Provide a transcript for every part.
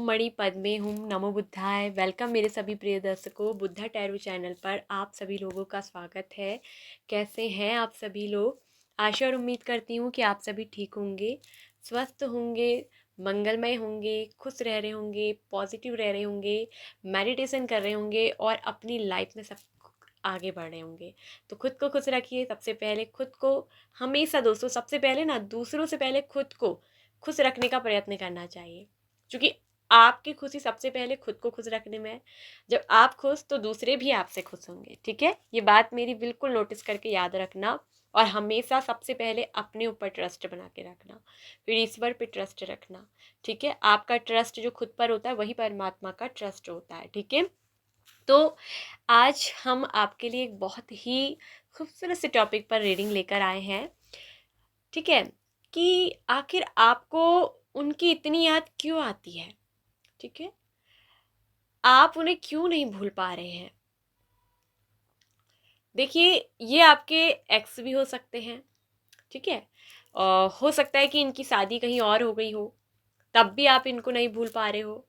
मणि पद्मे हुम नमो बुद्धाय। वेलकम मेरे सभी प्रिय दर्शकों, बुद्धा टैरो चैनल पर आप सभी लोगों का स्वागत है। कैसे हैं आप सभी लोग? आशा और उम्मीद करती हूँ कि आप सभी ठीक होंगे, स्वस्थ होंगे, मंगलमय होंगे, खुश रह रहे होंगे, पॉजिटिव रह रहे होंगे, मेडिटेशन कर रहे होंगे और अपनी लाइफ में सब आगे बढ़ रहे होंगे। तो खुद को खुश रखिए। सबसे पहले खुद को हमेशा दोस्तों, सबसे पहले ना दूसरों से पहले खुद को खुश रखने का प्रयत्न करना चाहिए, क्योंकि आपकी खुशी सबसे पहले खुद को खुश रखने में है। जब आप खुश तो दूसरे भी आपसे खुश होंगे। ठीक है, ये बात मेरी बिल्कुल नोटिस करके याद रखना। और हमेशा सबसे पहले अपने ऊपर ट्रस्ट बना के रखना, फिर ईश्वर पे ट्रस्ट रखना। ठीक है, आपका ट्रस्ट जो खुद पर होता है वही परमात्मा का ट्रस्ट होता है। ठीक है, तो आज हम आपके लिए एक बहुत ही खूबसूरत से टॉपिक पर रीडिंग लेकर आए हैं। ठीक है, कि आखिर आपको उनकी इतनी याद क्यों आती है? ठीक है, आप उन्हें क्यों नहीं भूल पा रहे हैं? देखिए, ये आपके एक्स भी हो सकते हैं। ठीक है, हो सकता है कि इनकी शादी कहीं और हो गई हो, तब भी आप इनको नहीं भूल पा रहे हो।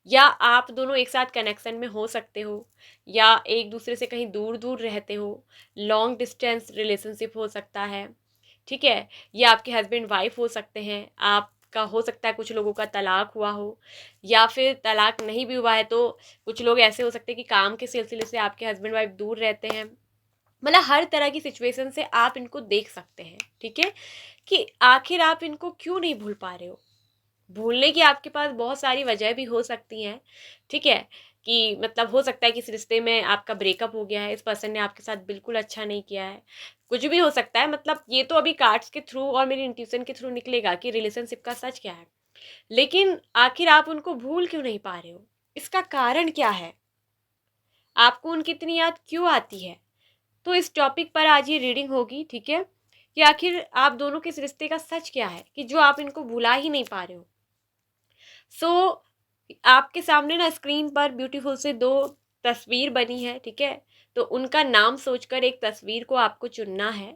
या आप दोनों एक साथ कनेक्शन में हो सकते हो, या एक दूसरे से कहीं दूर दूर रहते हो। लॉन्ग डिस्टेंस रिलेशनशिप हो सकता है। ठीक है, या आपके हस्बैंड वाइफ हो सकते हैं। आपका हो सकता है कुछ लोगों का तलाक हुआ हो, या फिर तलाक नहीं भी हुआ है तो कुछ लोग ऐसे हो सकते हैं कि काम के सिलसिले से आपके हस्बैंड वाइफ दूर रहते हैं। मतलब हर तरह की सिचुएशन से आप इनको देख सकते हैं। ठीक है, कि आखिर आप इनको क्यों नहीं भूल पा रहे हो? भूलने की आपके पास बहुत सारी वजह भी हो सकती हैं। ठीक है, कि मतलब हो सकता है कि इस रिश्ते में आपका ब्रेकअप हो गया है, इस पर्सन ने आपके साथ बिल्कुल अच्छा नहीं किया है, कुछ भी हो सकता है। मतलब ये तो अभी कार्ड्स के थ्रू और मेरी इंट्यूशन के थ्रू निकलेगा कि रिलेशनशिप का सच क्या है। लेकिन आखिर आप उनको भूल क्यों नहीं पा रहे हो? इसका कारण क्या है? आपको उनकी इतनी याद क्यों आती है? तो इस टॉपिक पर आज ये रीडिंग होगी। ठीक है, कि आखिर आप दोनों के इस रिश्ते का सच क्या है कि जो आप इनको भुला ही नहीं पा रहे हो। सो आपके सामने ना स्क्रीन पर ब्यूटीफुल से दो तस्वीर बनी है। ठीक है, तो उनका नाम सोचकर एक तस्वीर को आपको चुनना है।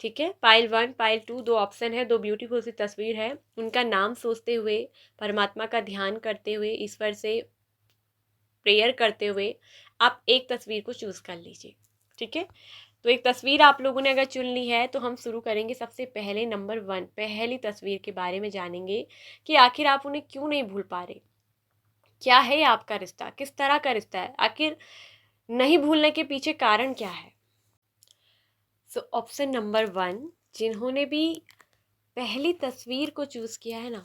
ठीक है, पाइल 1 पाइल 2 दो ऑप्शन है, दो ब्यूटीफुल सी तस्वीर है। उनका नाम सोचते हुए, परमात्मा का ध्यान करते हुए, ईश्वर से प्रेयर करते हुए आप एक तस्वीर को चूज कर लीजिए। ठीक है, तो एक तस्वीर आप लोगों ने अगर चुन ली है तो हम शुरू करेंगे। सबसे पहले नंबर 1 पहली तस्वीर के बारे में जानेंगे कि आखिर आप उन्हें क्यों नहीं भूल पा रहे। क्या है आपका रिश्ता, किस तरह का रिश्ता है, आखिर नहीं भूलने के पीछे कारण क्या है? सो ऑप्शन नंबर 1, जिन्होंने भी पहली तस्वीर को चूज किया है ना,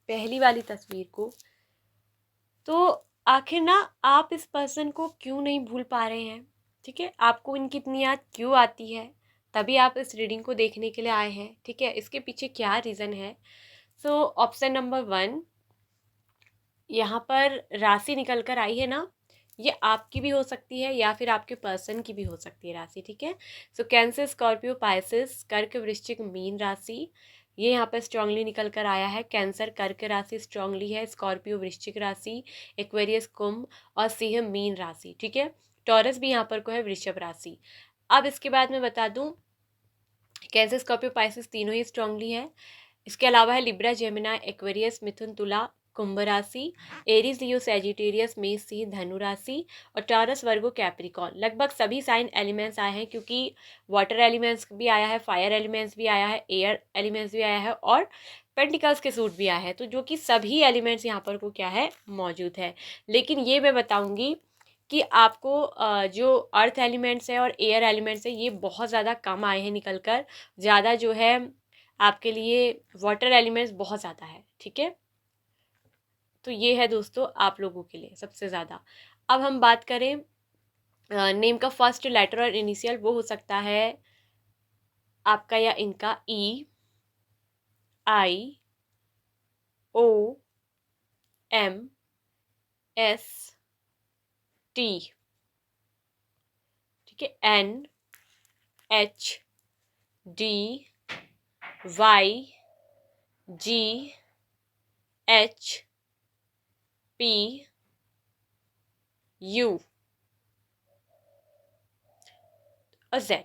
पहली वाली तस्वीर को, तो आखिर ना आप इस पर्सन को क्यों नहीं भूल पा रहे हैं? ठीक है, आपको इनकी इतनी याद क्यों आती है? तभी आप इस रीडिंग को देखने के लिए आए हैं। ठीक है, इसके पीछे क्या रीज़न है? सो ऑप्शन नंबर 1, यहाँ पर राशि निकल कर आई है ना, ये आपकी भी हो सकती है या फिर आपके पर्सन की भी हो सकती है राशि। ठीक है, सो कैंसर, स्कॉर्पियो, पाइसेस, कर्क, वृश्चिक, मीन राशि ये यहाँ पर स्ट्रांगली निकल कर आया है। कैंसर कर्क राशि स्ट्रांगली है, स्कॉर्पियो वृश्चिक राशि, एक्वेरियस कुंभ और सिंह मीन राशि। ठीक है, टॉरस भी यहाँ पर को है, वृषभ राशि। अब इसके बाद मैं बता दूं, कैंसर, स्कॉर्पियो, पाइसेस तीनों ही स्ट्रांगली है। इसके अलावा है लिब्रा, जेमिना, एक्वेरियस, मिथुन, तुला, कुंभ राशि, एरीज, लियो, सैजिटेरियस, मेष, सिंह, धनु राशि और टॉरस, वर्गो, कैप्रिकॉन। लगभग सभी साइन एलिमेंट्स आए हैं, क्योंकि वाटर एलिमेंट्स भी आया है, फायर एलिमेंट्स भी आया है, एयर एलिमेंट्स भी आया है और पेंटिकल्स के सूट भी आया है। तो जो कि सभी एलिमेंट्स यहाँ पर को क्या है, मौजूद है। लेकिन ये मैं बताऊँगी कि आपको जो अर्थ एलिमेंट्स है और एयर एलिमेंट्स है ये बहुत ज़्यादा कम आए हैं निकल कर। ज़्यादा जो है आपके लिए वाटर एलिमेंट्स बहुत ज़्यादा है। ठीक है, तो ये है दोस्तों आप लोगों के लिए सबसे ज़्यादा। अब हम बात करें नेम का फर्स्ट लेटर और इनिशियल, वो हो सकता है आपका या इनका E, I, O, M, S, T. ठीक है, N, H, D, Y, G, H, P, U और जेड।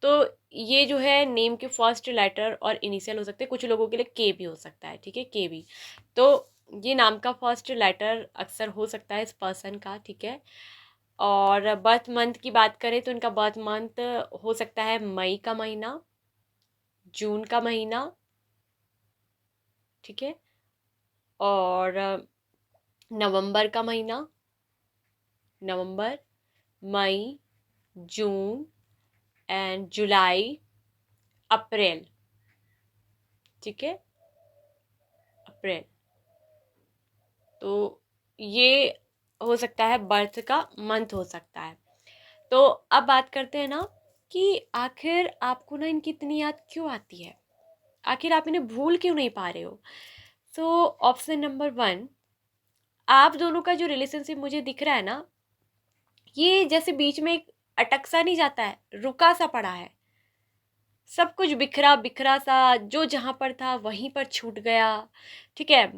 तो ये जो है नेम के फर्स्ट लेटर और इनिशियल हो सकते हैं, कुछ लोगों के लिए के भी हो सकता है। ठीक है, के भी। तो ये नाम का फर्स्ट लेटर अक्सर हो सकता है इस पर्सन का, ठीक है। और बर्थ मंथ की बात करें तो इनका बर्थ मंथ हो सकता है मई का महीना, जून का महीना, ठीक है, और नवंबर का महीना, नवंबर, मई, जून एंड जुलाई, अप्रैल, ठीक है, अप्रैल। तो ये हो सकता है बर्थ का मंथ हो सकता है। तो अब बात करते हैं ना कि आखिर आपको ना इनकी इतनी याद क्यों आती है, आखिर आप इन्हें भूल क्यों नहीं पा रहे हो। सो ऑप्शन नंबर 1, आप दोनों का जो रिलेशनशिप मुझे दिख रहा है ना, ये जैसे बीच में एक अटक सा नहीं जाता है, रुका सा पड़ा है, सब कुछ बिखरा बिखरा सा, जो जहाँ पर था वहीं पर छूट गया, ठीक है।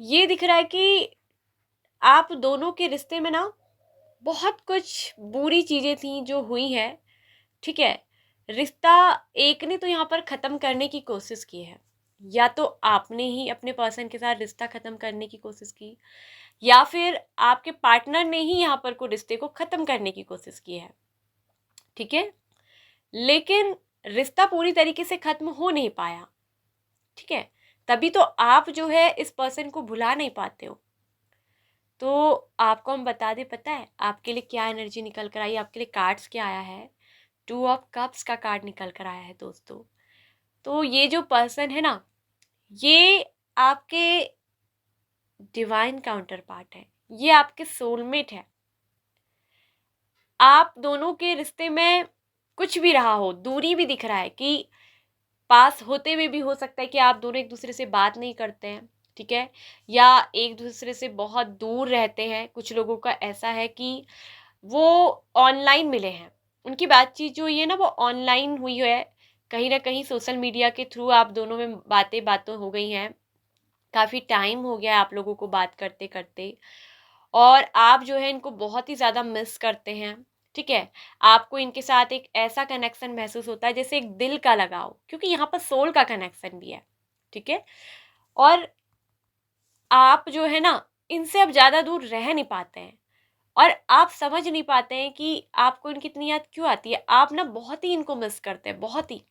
ये दिख रहा है कि आप दोनों के रिश्ते में ना बहुत कुछ बुरी चीज़ें थी जो हुई हैं, ठीक है। रिश्ता एक ने तो यहाँ पर ख़त्म करने की कोशिश की है, या तो आपने ही अपने पर्सन के साथ रिश्ता ख़त्म करने की कोशिश की, या फिर आपके पार्टनर ने ही यहाँ पर को रिश्ते को ख़त्म करने की कोशिश की है, ठीक है। लेकिन रिश्ता पूरी तरीके से ख़त्म हो नहीं पाया, ठीक है। तभी तो आप जो है इस पर्सन को भुला नहीं पाते हो। तो आपको हम बता दें, पता है आपके लिए क्या एनर्जी निकल कर आई, आपके लिए कार्ड्स क्या आया है, 2 ऑफ कप्स का कार्ड निकल कर आया है दोस्तों। तो ये जो पर्सन है ना, ये आपके डिवाइन काउंटर पार्ट है, ये आपके सोलमेट है। आप दोनों के रिश्ते में कुछ भी रहा हो, दूरी भी दिख रहा है कि पास होते हुए भी हो सकता है कि आप दोनों एक दूसरे से बात नहीं करते हैं, ठीक है, या एक दूसरे से बहुत दूर रहते हैं। कुछ लोगों का ऐसा है कि वो ऑनलाइन मिले हैं, उनकी बातचीत जो हुई है ना वो ऑनलाइन हुई है, कहीं ना कहीं सोशल मीडिया के थ्रू आप दोनों में बातें हो गई हैं, काफ़ी टाइम हो गया आप लोगों को बात करते करते, और आप जो है इनको बहुत ही ज़्यादा मिस करते हैं, ठीक है। आपको इनके साथ एक ऐसा कनेक्शन महसूस होता है जैसे एक दिल का लगाव, क्योंकि यहाँ पर सोल का कनेक्शन भी है, ठीक है। और आप जो है ना इनसे अब ज़्यादा दूर रह नहीं पाते हैं, और आप समझ नहीं पाते हैं कि आपको इनकी इतनी याद क्यों आती है। आप ना बहुत ही इनको मिस करते हैं, बहुत ही।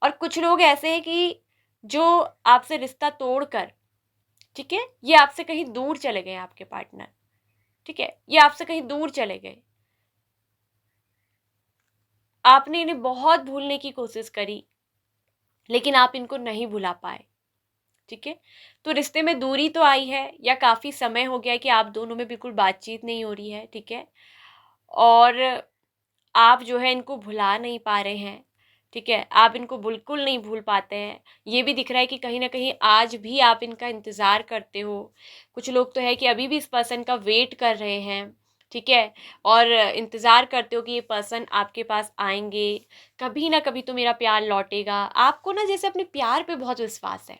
और कुछ लोग ऐसे हैं कि जो आपसे रिश्ता तोड़कर, ठीक है, ये आपसे कहीं दूर चले गए, आपके पार्टनर, ठीक है, ये आपसे कहीं दूर चले गए। आपने इन्हें बहुत भूलने की कोशिश करी, लेकिन आप इनको नहीं भुला पाए, ठीक है। तो रिश्ते में दूरी तो आई है, या काफ़ी समय हो गया है कि आप दोनों में बिल्कुल बातचीत नहीं हो रही है, ठीक है। और आप जो है इनको भुला नहीं पा रहे हैं, ठीक है, आप इनको बिल्कुल नहीं भूल पाते हैं। ये भी दिख रहा है कि कहीं न कहीं आज भी आप इनका इंतज़ार करते हो। कुछ लोग तो है कि अभी भी इस पर्सन का वेट कर रहे हैं, ठीक है, और इंतज़ार करते हो कि ये पर्सन आपके पास आएँगे, कभी ना कभी तो मेरा प्यार लौटेगा। आपको ना जैसे अपने प्यार पे बहुत विश्वास है,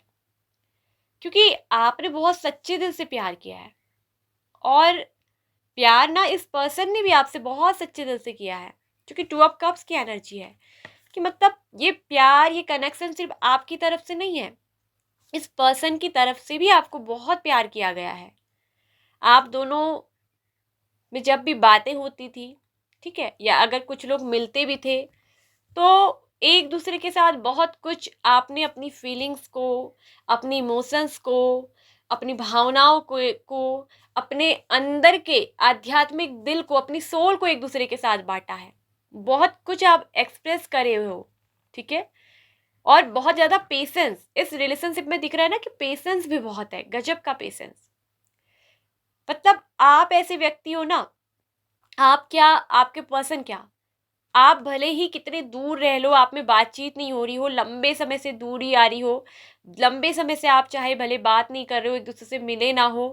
क्योंकि आपने बहुत सच्चे दिल से प्यार किया है, और प्यार ना इस पर्सन ने भी आपसे बहुत सच्चे दिल से किया है, क्योंकि 2 ऑफ कप्स की एनर्जी है कि मतलब ये प्यार, ये कनेक्शन सिर्फ आपकी तरफ से नहीं है, इस पर्सन की तरफ से भी आपको बहुत प्यार किया गया है। आप दोनों में जब भी बातें होती थी, ठीक है, या अगर कुछ लोग मिलते भी थे, तो एक दूसरे के साथ बहुत कुछ आपने अपनी फीलिंग्स को, अपनी इमोशंस को, अपनी भावनाओं को अपने अंदर के आध्यात्मिक दिल को, अपनी सोल को एक दूसरे के साथ बांटा है। बहुत कुछ आप एक्सप्रेस करे हो, ठीक है। और बहुत ज़्यादा पेशेंस इस रिलेशनशिप में दिख रहा है ना, कि पेशेंस भी बहुत है, गजब का पेशेंस। मतलब आप ऐसे व्यक्ति हो ना, आप क्या, आपके पर्सन क्या, आप भले ही कितने दूर रह लो, आप में बातचीत नहीं हो रही हो, लंबे समय से दूरी आ रही हो, लंबे समय से आप चाहे भले बात नहीं कर रहे हो, एक दूसरे से मिले ना हो,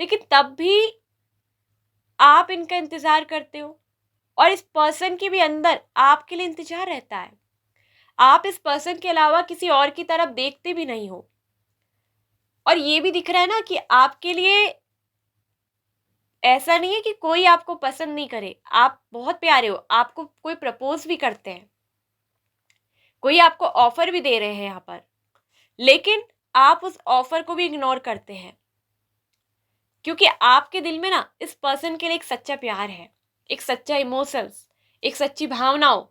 लेकिन तब भी आप इनका इंतज़ार करते हो, और इस पर्सन के भी अंदर आपके लिए इंतज़ार रहता है। आप इस पर्सन के अलावा किसी और की तरफ देखते भी नहीं हो, और ये भी दिख रहा है ना कि आपके लिए ऐसा नहीं है कि कोई आपको पसंद नहीं करे, आप बहुत प्यारे हो, आपको कोई प्रपोज़ भी करते हैं, कोई आपको ऑफ़र भी दे रहे हैं यहाँ पर, लेकिन आप उस ऑफर को भी इग्नोर करते हैं, क्योंकि आपके दिल में ना इस पर्सन के लिए एक सच्चा प्यार है, एक सच्चा इमोशंस, एक सच्ची भावनाओं।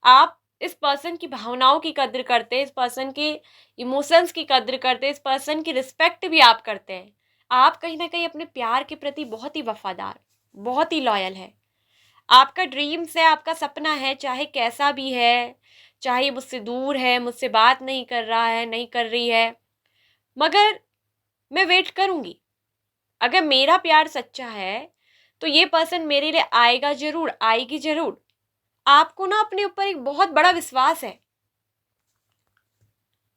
आप इस पर्सन की भावनाओं की कद्र करते हैं, इस पर्सन के इमोशंस की कद्र करते हैं, इस पर्सन की रिस्पेक्ट भी आप करते हैं। आप कहीं ना कहीं अपने प्यार के प्रति बहुत ही वफादार, बहुत ही लॉयल है। आपका ड्रीम्स है, आपका सपना है, चाहे कैसा भी है, चाहे मुझसे दूर है, मुझसे बात नहीं कर रहा है, नहीं कर रही है, मगर मैं वेट करूंगी। अगर मेरा प्यार सच्चा है तो ये पर्सन मेरे लिए आएगा जरूर, आएगी जरूर। आपको ना अपने ऊपर एक बहुत बड़ा विश्वास है,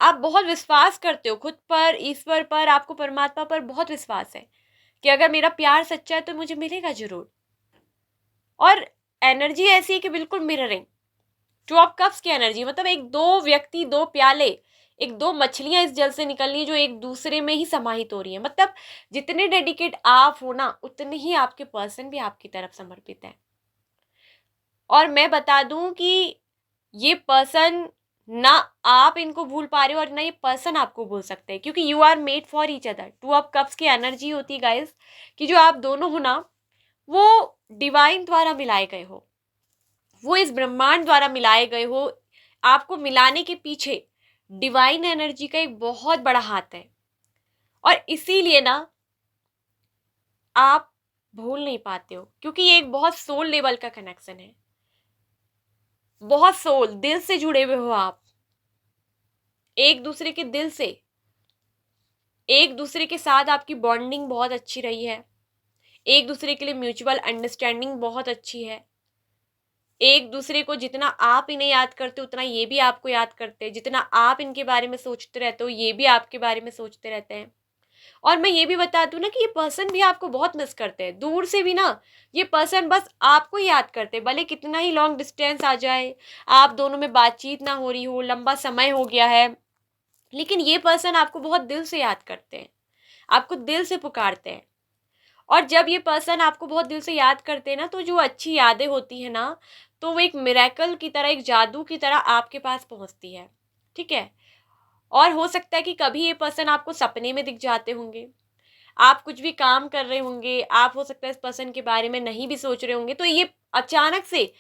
आप बहुत विश्वास करते हो खुद पर, ईश्वर पर, आपको परमात्मा पर बहुत विश्वास है कि अगर मेरा प्यार सच्चा है तो मुझे मिलेगा जरूर। और एनर्जी ऐसी है कि बिल्कुल मिररिंग, टू ऑफ कप्स की एनर्जी, मतलब एक दो व्यक्ति, दो प्याले, एक दो मछलियां इस जल से निकल रही है जो एक दूसरे में ही समाहित हो रही है। मतलब जितने डेडिकेट आप हो ना, उतने ही आपके पर्सन भी आपकी तरफ समर्पित है। और मैं बता दूं कि ये पर्सन, ना आप इनको भूल पा रहे हो और ना ये पर्सन आपको भूल सकते हैं, क्योंकि you are made for each other. Two of cups की एनर्जी होती है गाइस कि जो आप दोनों हो ना, वो डिवाइन द्वारा मिलाए गए हो, वो इस ब्रह्मांड द्वारा मिलाए गए हो। आपको मिलाने के पीछे डिवाइन एनर्जी का एक बहुत बड़ा हाथ है, और इसीलिए ना आप भूल नहीं पाते हो, क्योंकि ये एक बहुत सोल लेवल का कनेक्शन है, बहुत सोल, दिल से जुड़े हुए हो आप एक दूसरे के दिल से। एक दूसरे के साथ आपकी बॉन्डिंग बहुत अच्छी रही है, एक दूसरे के लिए म्यूचुअल अंडरस्टैंडिंग बहुत अच्छी है। एक दूसरे को जितना आप इन्हें याद करते हो उतना ये भी आपको याद करते हैं, जितना आप इनके बारे में सोचते रहते हो ये भी आपके बारे में सोचते रहते हैं। और मैं ये भी बता दूं ना कि ये पर्सन भी आपको बहुत मिस करते हैं, दूर से भी ना ये पर्सन बस आपको ही याद करते हैं, भले कितना ही लॉन्ग डिस्टेंस आ जाए, आप दोनों में बातचीत ना हो रही हो, लंबा समय हो गया है, लेकिन ये पर्सन आपको बहुत दिल से याद करते हैं, आपको दिल से पुकारते हैं। और जब ये पर्सन आपको बहुत दिल से याद करते हैं ना, तो जो अच्छी यादें होती है ना, तो वो एक मिरेकल की तरह, एक जादू की तरह आपके पास पहुंचती है। ठीक है। और हो सकता है कि कभी ये पर्सन आपको सपने में दिख जाते होंगे, आप कुछ भी काम कर रहे होंगे, आप हो सकता है इस पर्सन के बारे में नहीं भी सोच रहे होंगे, तो ये अचानक से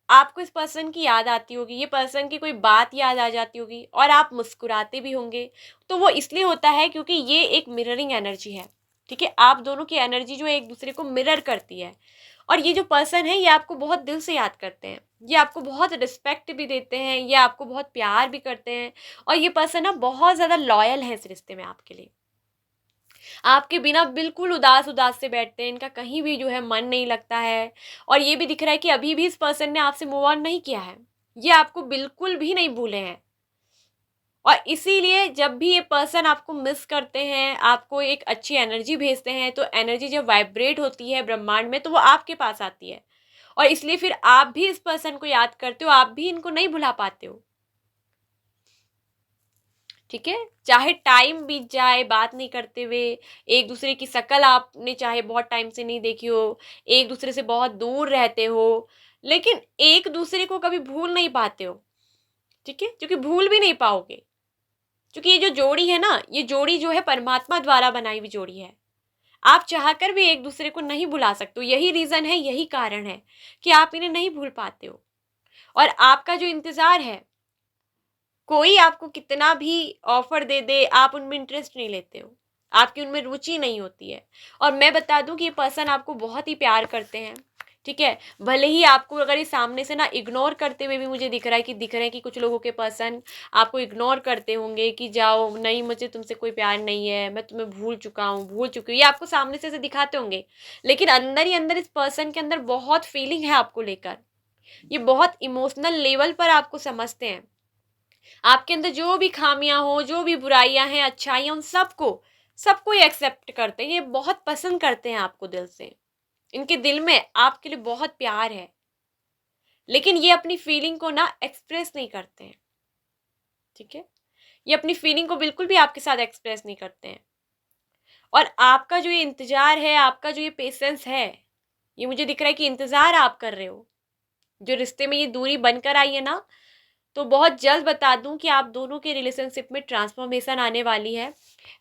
आपको इस पर्सन की याद आती होगी, ये पर्सन की कोई बात याद आ जाती होगी और आप मुस्कुराते भी होंगे। तो वो इसलिए होता है क्योंकि ये एक मिररिंग एनर्जी है। ठीक है, आप दोनों की एनर्जी जो है एक दूसरे को मिरर करती है। और ये जो पर्सन है ये आपको बहुत दिल से याद करते हैं, ये आपको बहुत रिस्पेक्ट भी देते हैं, ये आपको बहुत प्यार भी करते हैं। और ये पर्सन ना बहुत ज़्यादा लॉयल है इस रिश्ते में आपके लिए, आपके बिना बिल्कुल उदास उदास से बैठते हैं, इनका कहीं भी जो है मन नहीं लगता है। और ये भी दिख रहा है कि अभी भी इस पर्सन ने आपसे मूव ऑन नहीं किया है, ये आपको बिल्कुल भी नहीं भूले हैं। और इसीलिए जब भी ये पर्सन आपको मिस करते हैं, आपको एक अच्छी एनर्जी भेजते हैं, तो एनर्जी जब वाइब्रेट होती है ब्रह्मांड में तो वो आपके पास आती है। और इसलिए फिर आप भी इस पर्सन को याद करते हो, आप भी इनको नहीं भुला पाते हो। ठीक है, चाहे टाइम बीत जाए बात नहीं करते हुए, एक दूसरे की शक्ल आपने चाहे बहुत टाइम से नहीं देखी हो, एक दूसरे से बहुत दूर रहते हो, लेकिन एक दूसरे को कभी भूल नहीं पाते हो। ठीक है, क्योंकि भूल भी नहीं पाओगे, क्योंकि ये जो जोड़ी है ना, ये जोड़ी जो है परमात्मा द्वारा बनाई हुई जोड़ी है। आप चाहकर भी एक दूसरे को नहीं भुला सकते हो, यही रीजन है, यही कारण है कि आप इन्हें नहीं भूल पाते हो। और आपका जो इंतजार है, कोई आपको कितना भी ऑफर दे दे, आप उनमें इंटरेस्ट नहीं लेते हो, आपकी उनमें रुचि नहीं होती है। और मैं बता दूं कि ये पर्सन आपको बहुत ही प्यार करते हैं। ठीक है, भले ही आपको अगर ये सामने से ना इग्नोर करते हुए भी मुझे दिख रहा है, कि दिख रहे हैं कि कुछ लोगों के पर्सन आपको इग्नोर करते होंगे कि जाओ, नहीं मुझे तुमसे कोई प्यार नहीं है, मैं तुम्हें भूल चुका हूँ, भूल चुकी हूँ, ये आपको सामने से दिखाते होंगे, लेकिन अंदर ही अंदर इस पर्सन के अंदर बहुत फीलिंग है आपको लेकर, ये बहुत इमोशनल लेवल पर आपको समझते हैं। आपके अंदर जो भी खामियां हो, जो भी बुराइयां हैं, अच्छाइयां, उन सबको सबको ये एक्सेप्ट करते हैं, ये बहुत पसंद करते हैं आपको दिल से, इनके दिल में आपके लिए बहुत प्यार है। लेकिन ये अपनी फीलिंग को ना एक्सप्रेस नहीं करते हैं। ठीक है, ये अपनी फीलिंग को बिल्कुल भी आपके साथ एक्सप्रेस नहीं करते हैं। और आपका जो ये इंतजार है, आपका जो ये पेशेंस है, ये मुझे दिख रहा है कि इंतजार आप कर रहे हो, जो रिश्ते में ये दूरी बनकर आई है ना, तो बहुत जल्द बता दूं कि आप दोनों के रिलेशनशिप में ट्रांसफॉर्मेशन आने वाली है।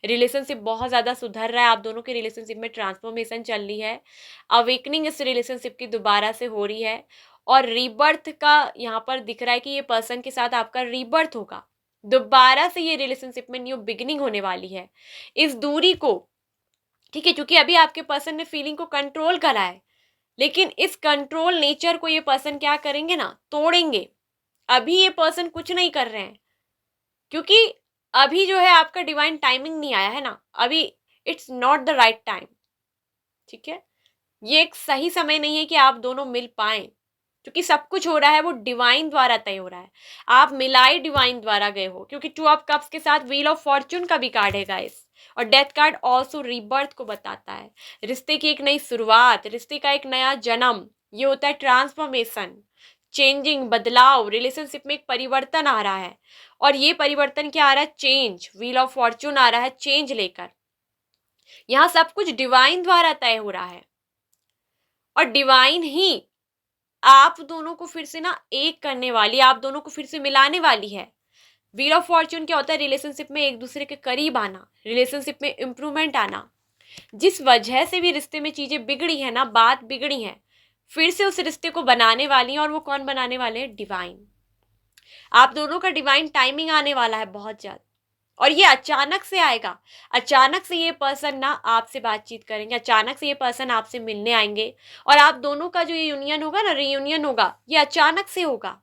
रिलेशनशिप बहुत ज़्यादा सुधर रहा है, आप दोनों के रिलेशनशिप में ट्रांसफॉर्मेशन चल रही है, अवेकनिंग इस रिलेशनशिप की दोबारा से हो रही है, और रीबर्थ का यहाँ पर दिख रहा है कि ये पर्सन के साथ आपका रीबर्थ होगा, दोबारा से ये रिलेशनशिप में न्यू बिगिनिंग होने वाली है। इस दूरी को, ठीक है, क्योंकि अभी आपके पर्सन ने फीलिंग को कंट्रोल करा है, लेकिन इस कंट्रोल नेचर को ये पर्सन क्या करेंगे ना, तोड़ेंगे। अभी ये पर्सन कुछ नहीं कर रहे हैं, क्योंकि अभी जो है आपका डिवाइन टाइमिंग नहीं आया है ना, अभी it's not the right time, ठीक है। ये एक सही समय नहीं है कि आप दोनों मिल पाए, क्योंकि सब कुछ हो रहा है वो डिवाइन द्वारा तय हो रहा है। आप मिलाई डिवाइन द्वारा गए हो, क्योंकि टू ऑफ कप्स के साथ व्हील ऑफ फॉर्चून का भी कार्ड है गाइस, और डेथ कार्ड ऑल्सो रीबर्थ को बताता है, रिश्ते की एक नई शुरुआत, रिश्ते का एक नया जन्म। ये होता है ट्रांसफॉर्मेशन, चेंजिंग, बदलाव, रिलेशनशिप में एक परिवर्तन आ रहा है, और ये परिवर्तन क्या आ रहा है, चेंज, व्हील ऑफ फॉर्चून आ रहा है चेंज लेकर। यहाँ सब कुछ डिवाइन द्वारा तय हो रहा है, और डिवाइन ही आप दोनों को फिर से ना एक करने वाली, आप दोनों को फिर से मिलाने वाली है। व्हील ऑफ फॉर्चून क्या होता है, रिलेशनशिप में एक दूसरे के करीब आना, रिलेशनशिप में इंप्रूवमेंट आना। जिस वजह से भी रिश्ते में चीजें बिगड़ी है ना, बात बिगड़ी है, फिर से उस रिश्ते को बनाने वाली है, और वो कौन बनाने वाले हैं, डिवाइन। आप दोनों का डिवाइन टाइमिंग आने वाला है बहुत जल्द, और ये अचानक से आएगा। अचानक से ये पर्सन ना आपसे बातचीत करेंगे, अचानक से ये पर्सन आपसे मिलने आएंगे, और आप दोनों का जो ये यूनियन होगा ना, रियूनियन होगा, ये अचानक से होगा।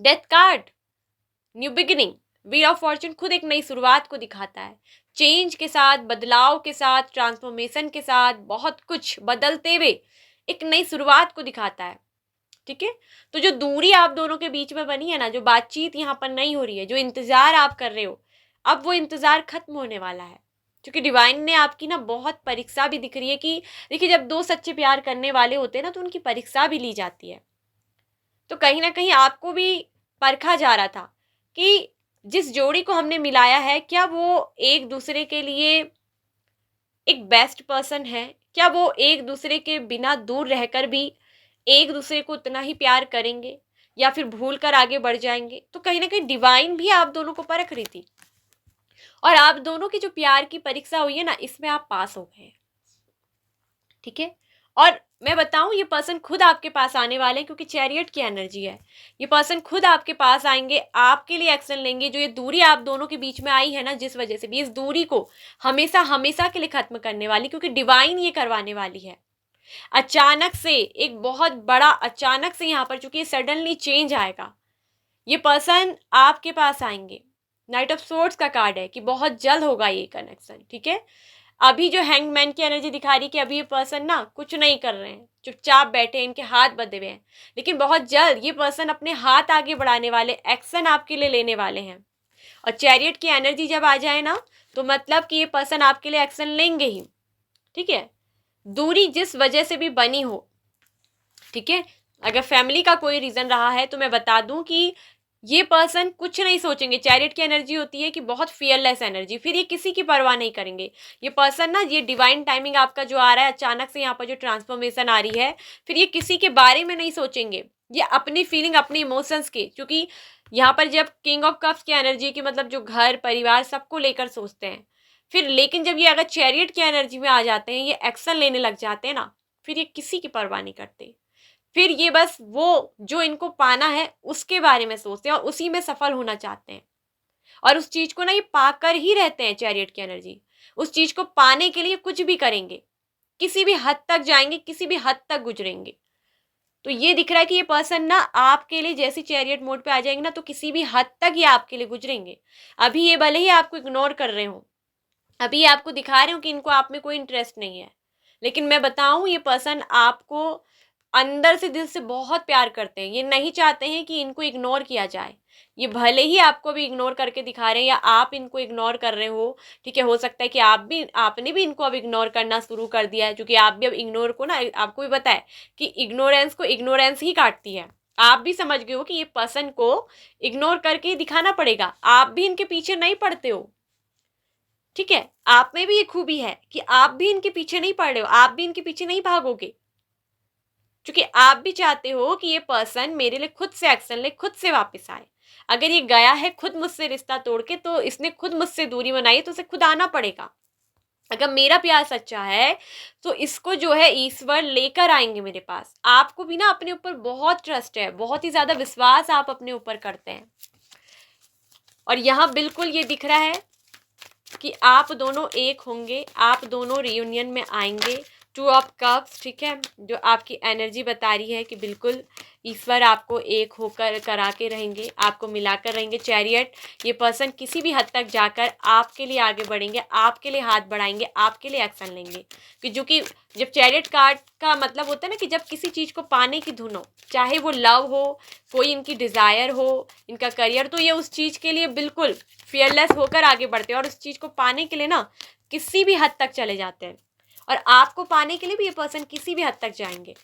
Death card, new beginning, wheel of Fortune खुद एक नई शुरुआत को दिखाता है, चेंज के साथ, बदलाव के साथ, ट्रांसफॉर्मेशन के साथ, बहुत कुछ बदलते हुए एक नई शुरुआत को दिखाता है, ठीक है। तो जो दूरी आप दोनों के बीच में बनी है ना, जो बातचीत यहाँ पर नहीं हो रही है, जो इंतजार आप कर रहे हो, अब वो इंतजार खत्म होने वाला है, क्योंकि डिवाइन ने आपकी ना बहुत परीक्षा भी दिख रही है कि देखिए, जब दो सच्चे प्यार करने वाले होते हैं ना, तो उनकी परीक्षा भी ली जाती है। तो कहीं ना कहीं आपको भी परखा जा रहा था कि जिस जोड़ी को हमने मिलाया है, क्या वो एक दूसरे के लिए एक बेस्ट पर्सन है, क्या वो एक दूसरे के बिना दूर रहकर भी एक दूसरे को उतना ही प्यार करेंगे, या फिर भूल कर आगे बढ़ जाएंगे। तो कहीं ना कहीं डिवाइन भी आप दोनों को परख रही थी, और आप दोनों की जो प्यार की परीक्षा हुई है ना, इसमें आप पास हो गए, ठीक है। और मैं बताऊं, ये पर्सन खुद आपके पास आने वाले हैं, क्योंकि चैरियट की एनर्जी है। ये पर्सन खुद आपके पास आएंगे, आपके लिए एक्शन लेंगे। जो ये दूरी आप दोनों के बीच में आई है ना, जिस वजह से भी, इस दूरी को हमेशा हमेशा के लिए खत्म करने वाली, क्योंकि डिवाइन ये करवाने वाली है। अचानक से एक बहुत बड़ा, अचानक से यहाँ पर चूंकि सडनली चेंज आएगा, ये पर्सन आपके पास आएंगे। नाइट ऑफ सोर्ड्स का कार्ड है कि बहुत जल्द होगा ये कनेक्शन, ठीक है। अभी जो हैंगमैन की एनर्जी दिखा रही है कि अभी ये पर्सन ना कुछ नहीं कर रहे हैं, चुपचाप बैठे हैं, इनके हाथ बंधे हुए हैं, लेकिन बहुत जल्द ये पर्सन अपने हाथ आगे बढ़ाने वाले, एक्शन आपके लिए लेने वाले हैं। और चैरियट की एनर्जी जब आ जाए ना, तो मतलब कि ये पर्सन आपके लिए एक्शन लेंगे ही, ठीक है। दूरी जिस वजह से भी बनी हो, ठीक है, अगर फैमिली का कोई रीजन रहा है, तो मैं बता दूं कि ये पर्सन कुछ नहीं सोचेंगे। चैरियट की एनर्जी होती है कि बहुत फियरलेस एनर्जी, फिर ये किसी की परवाह नहीं करेंगे। ये पर्सन ना, ये डिवाइन टाइमिंग आपका जो आ रहा है, अचानक से यहाँ पर जो ट्रांसफॉर्मेशन आ रही है, फिर ये किसी के बारे में नहीं सोचेंगे, ये अपनी फीलिंग, अपने इमोशंस के, क्योंकि यहाँ पर जब किंग ऑफ कप्स की एनर्जी की मतलब जो घर परिवार सबको लेकर सोचते हैं, फिर लेकिन जब ये अगर चैरियट की एनर्जी में आ जाते हैं, ये एक्शन लेने लग जाते हैं ना, फिर ये किसी की परवाह नहीं करते। फिर ये बस वो जो इनको पाना है उसके बारे में सोचते हैं, और उसी में सफल होना चाहते हैं, और उस चीज को ना ये पाकर ही रहते हैं। चैरियट की एनर्जी, उस चीज को पाने के लिए कुछ भी करेंगे, किसी भी हद तक जाएंगे, किसी भी हद तक गुजरेंगे। तो ये दिख रहा है कि ये पर्सन ना आपके लिए जैसी चैरियट मोड पे आ जाएंगे ना, तो किसी भी हद तक ये आपके लिए गुजरेंगे। अभी ये भले ही आपको इग्नोर कर रहे हो, अभी ये आपको दिखा रहे हो कि इनको आप में कोई इंटरेस्ट नहीं है, लेकिन मैं बताऊं, ये पर्सन आपको अंदर से, दिल से बहुत प्यार करते हैं। ये नहीं चाहते हैं कि इनको इग्नोर किया जाए। ये भले ही आपको भी इग्नोर करके दिखा रहे हैं, या आप इनको इग्नोर कर रहे हो, ठीक है, हो सकता है कि आपने भी इनको अब इग्नोर करना शुरू कर दिया है, क्योंकि आप भी अब इग्नोर को ना, आपको भी पता है कि इग्नोरेंस को इग्नोरेंस ही काटती है। आप भी समझ गए हो कि ये पर्सन को इग्नोर करके ही दिखाना पड़ेगा, आप भी इनके पीछे नहीं पड़ते हो, ठीक है। आप में भी ये खूबी है कि आप भी इनके पीछे नहीं पड़ रहे हो, आप भी इनके पीछे नहीं भागोगे, क्योंकि आप भी चाहते हो कि ये पर्सन मेरे लिए खुद से एक्शन ले, खुद से वापस आए। अगर ये गया है खुद मुझसे रिश्ता तोड़ के, तो इसने खुद मुझसे दूरी बनाई, तो उसे खुद आना पड़ेगा। अगर मेरा प्यार सच्चा है तो इसको जो है ईश्वर लेकर आएंगे मेरे पास। आपको भी ना अपने ऊपर बहुत ट्रस्ट है, बहुत ही ज्यादा विश्वास आप अपने ऊपर करते हैं, और यहाँ बिल्कुल ये दिख रहा है कि आप दोनों एक होंगे, आप दोनों रियूनियन में आएंगे। 2 ऑफ कप्स, ठीक है, जो आपकी एनर्जी बता रही है कि बिल्कुल ईश्वर आपको एक होकर करा के रहेंगे, आपको मिलाकर रहेंगे। चैरियट, ये पर्सन किसी भी हद तक जाकर आपके लिए आगे बढ़ेंगे, आपके लिए हाथ बढ़ाएंगे, आपके लिए एक्शन लेंगे। कि जो कि जब चैरियट कार्ड का मतलब होता है ना कि जब किसी चीज़ को पाने की धुन हो, चाहे वो लव हो, कोई इनकी डिज़ायर हो, इनका करियर, तो ये उस चीज़ के लिए बिल्कुल फियरलेस होकर आगे बढ़ते हैं, और उस चीज़ को पाने के लिए ना किसी भी हद तक चले जाते हैं। और आपको पाने के लिए भी ये पर्सन किसी भी हद तक जाएंगे,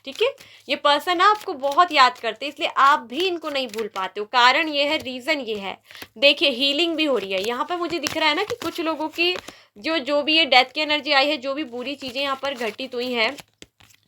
ठीक है। ये पर्सन आपको बहुत याद करते हैं, इसलिए आप भी इनको नहीं भूल पाते हो। कारण ये है, रीज़न ये है। देखिए हीलिंग भी हो रही है यहाँ पर, मुझे दिख रहा है ना कि कुछ लोगों की जो भी ये डेथ की एनर्जी आई है, जो भी बुरी चीज़ें यहाँ पर घटित हुई हैं,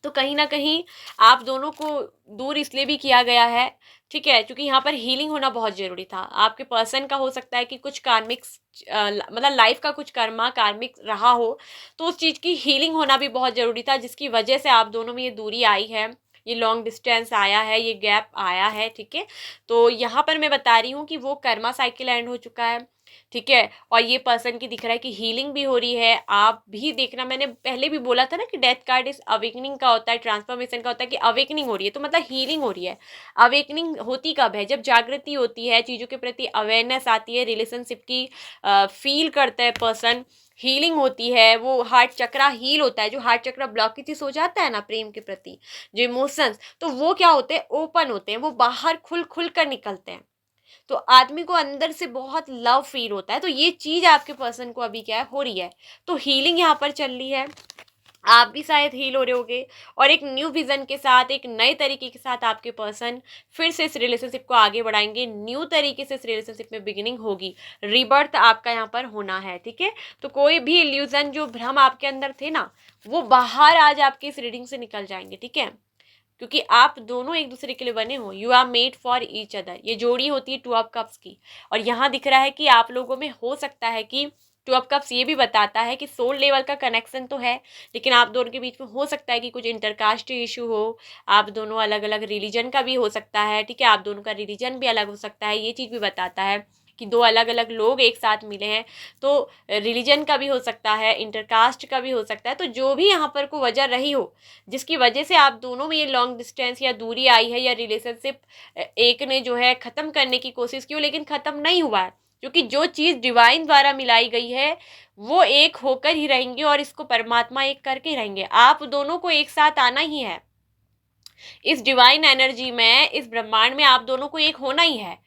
तो कहीं ना कहीं आप दोनों को दूर इसलिए भी किया गया है, ठीक है, क्योंकि यहाँ पर हीलिंग होना बहुत ज़रूरी था। आपके पर्सन का हो सकता है कि कुछ कार्मिक मतलब लाइफ का कुछ कर्मा कार्मिक रहा हो, तो उस चीज़ की हीलिंग होना भी बहुत ज़रूरी था, जिसकी वजह से आप दोनों में ये दूरी आई है, ये लॉन्ग डिस्टेंस आया है, ये गैप आया है, ठीक है। तो यहाँ पर मैं बता रही हूँ कि वो कर्मा साइकिल एंड हो चुका है, ठीक है। और ये पर्सन की दिख रहा है कि हीलिंग भी हो रही है। आप भी देखना, मैंने पहले भी बोला था ना कि डेथ कार्ड इस अवेकनिंग का होता है, ट्रांसफॉर्मेशन का होता है, कि अवेकनिंग हो रही है, तो मतलब हीलिंग हो रही है। अवेकनिंग होती कब है? जब जागृति होती है, चीज़ों के प्रति अवेयरनेस आती है, रिलेशनशिप की फील करता है पर्सन, हीलिंग होती है, वो हार्ट चक्रा हील होता है। जो हार्ट चक्रा ब्लॉकेजेस हो जाता है ना प्रेम के प्रति, जो इमोशंस, तो वो क्या होते हैं, ओपन होते हैं, वो बाहर खुल खुल कर निकलते हैं, तो आदमी को अंदर से बहुत लव फील होता है। तो ये चीज़ आपके पर्सन को अभी क्या है, हो रही है। तो हीलिंग यहाँ पर चल रही है, आप भी शायद हील हो रहे होगे, और एक न्यू विजन के साथ, एक नए तरीके के साथ आपके पर्सन फिर से इस रिलेशनशिप को आगे बढ़ाएंगे। न्यू तरीके से इस रिलेशनशिप में बिगिनिंग होगी, रिबर्थ आपका यहाँ पर होना है, ठीक है। तो कोई भी इल्यूजन, जो भ्रम आपके अंदर थे ना, वो बाहर आज आपकी इस रीडिंग से निकल जाएंगे, ठीक है। क्योंकि आप दोनों एक दूसरे के लिए बने हो, you are made for each other. ये जोड़ी होती है 2 ऑफ कप्स की। और यहाँ दिख रहा है कि आप लोगों में हो सकता है कि 2 ऑफ कप्स ये भी बताता है कि सोल लेवल का कनेक्शन तो है, लेकिन आप दोनों के बीच में हो सकता है कि कुछ इंटरकास्ट इशू हो, आप दोनों अलग अलग रिलीजन का भी हो सकता है, ठीक है, आप दोनों का रिलीजन भी अलग हो सकता है। ये चीज़ भी बताता है कि 2 अलग अलग लोग एक साथ मिले हैं, तो रिलीजन का भी हो सकता है, इंटरकास्ट का भी हो सकता है। तो जो भी यहाँ पर को वजह रही हो, जिसकी वजह से आप दोनों में ये लॉन्ग डिस्टेंस या दूरी आई है, या रिलेशनशिप एक ने जो है ख़त्म करने की कोशिश की हो, लेकिन ख़त्म नहीं हुआ है, क्योंकि जो चीज़ डिवाइन द्वारा मिलाई गई है वो एक होकर ही रहेंगे, और इसको परमात्मा एक करके ही रहेंगे। आप दोनों को एक साथ आना ही है, इस डिवाइन एनर्जी में, इस ब्रह्मांड में आप दोनों को एक होना ही है।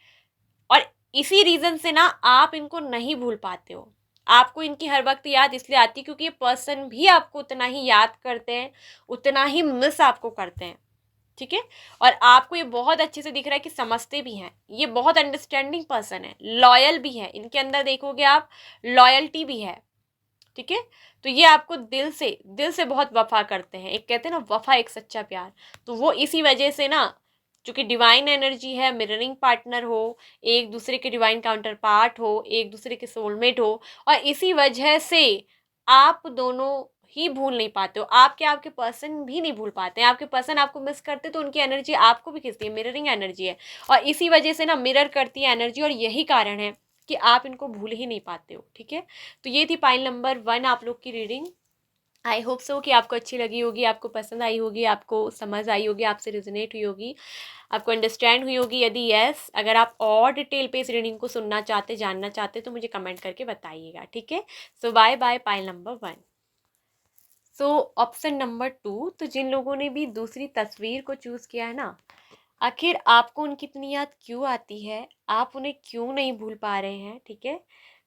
और इसी रीज़न से ना आप इनको नहीं भूल पाते हो। आपको इनकी हर वक्त याद इसलिए आती है क्योंकि ये पर्सन भी आपको उतना ही याद करते हैं, उतना ही मिस आपको करते हैं, ठीक है। और आपको ये बहुत अच्छे से दिख रहा है कि समझते भी हैं, ये बहुत अंडरस्टैंडिंग पर्सन है, लॉयल भी है, इनके अंदर देखोगे आप लॉयल्टी भी है, ठीक है। तो ये आपको दिल से बहुत वफा करते हैं। एक कहते हैं ना, वफा एक सच्चा प्यार, तो वो इसी वजह से ना, क्योंकि डिवाइन एनर्जी है, मिररिंग पार्टनर हो, एक दूसरे के डिवाइन काउंटर पार्ट हो, एक दूसरे के सोलमेट हो, और इसी वजह से आप दोनों ही भूल नहीं पाते हो। आपके पर्सन भी नहीं भूल पाते हैं, आपके पर्सन आपको मिस करते, तो उनकी एनर्जी आपको भी खींचती है, मिररिंग एनर्जी है, और इसी वजह से ना मिरर करती है एनर्जी, और यही कारण है कि आप इनको भूल ही नहीं पाते हो, ठीक है। तो ये थी पाइल नंबर 1 आप लोग की रीडिंग। आई होप सो कि आपको अच्छी लगी होगी, आपको पसंद आई होगी, आपको समझ आई होगी, आपसे रिजोनेट हुई होगी, आपको अंडरस्टैंड हुई होगी। यदि यस, अगर आप और डिटेल पे इस रीडिंग को सुनना चाहते, जानना चाहते, तो मुझे कमेंट करके बताइएगा, ठीक है। So bye bye pile number 1। So option number 2, तो जिन लोगों ने भी दूसरी तस्वीर को चूज़ किया है ना, आखिर आपको उनकी इतनी याद क्यों आती है, आप उन्हें क्यों नहीं भूल पा रहे हैं, ठीक है।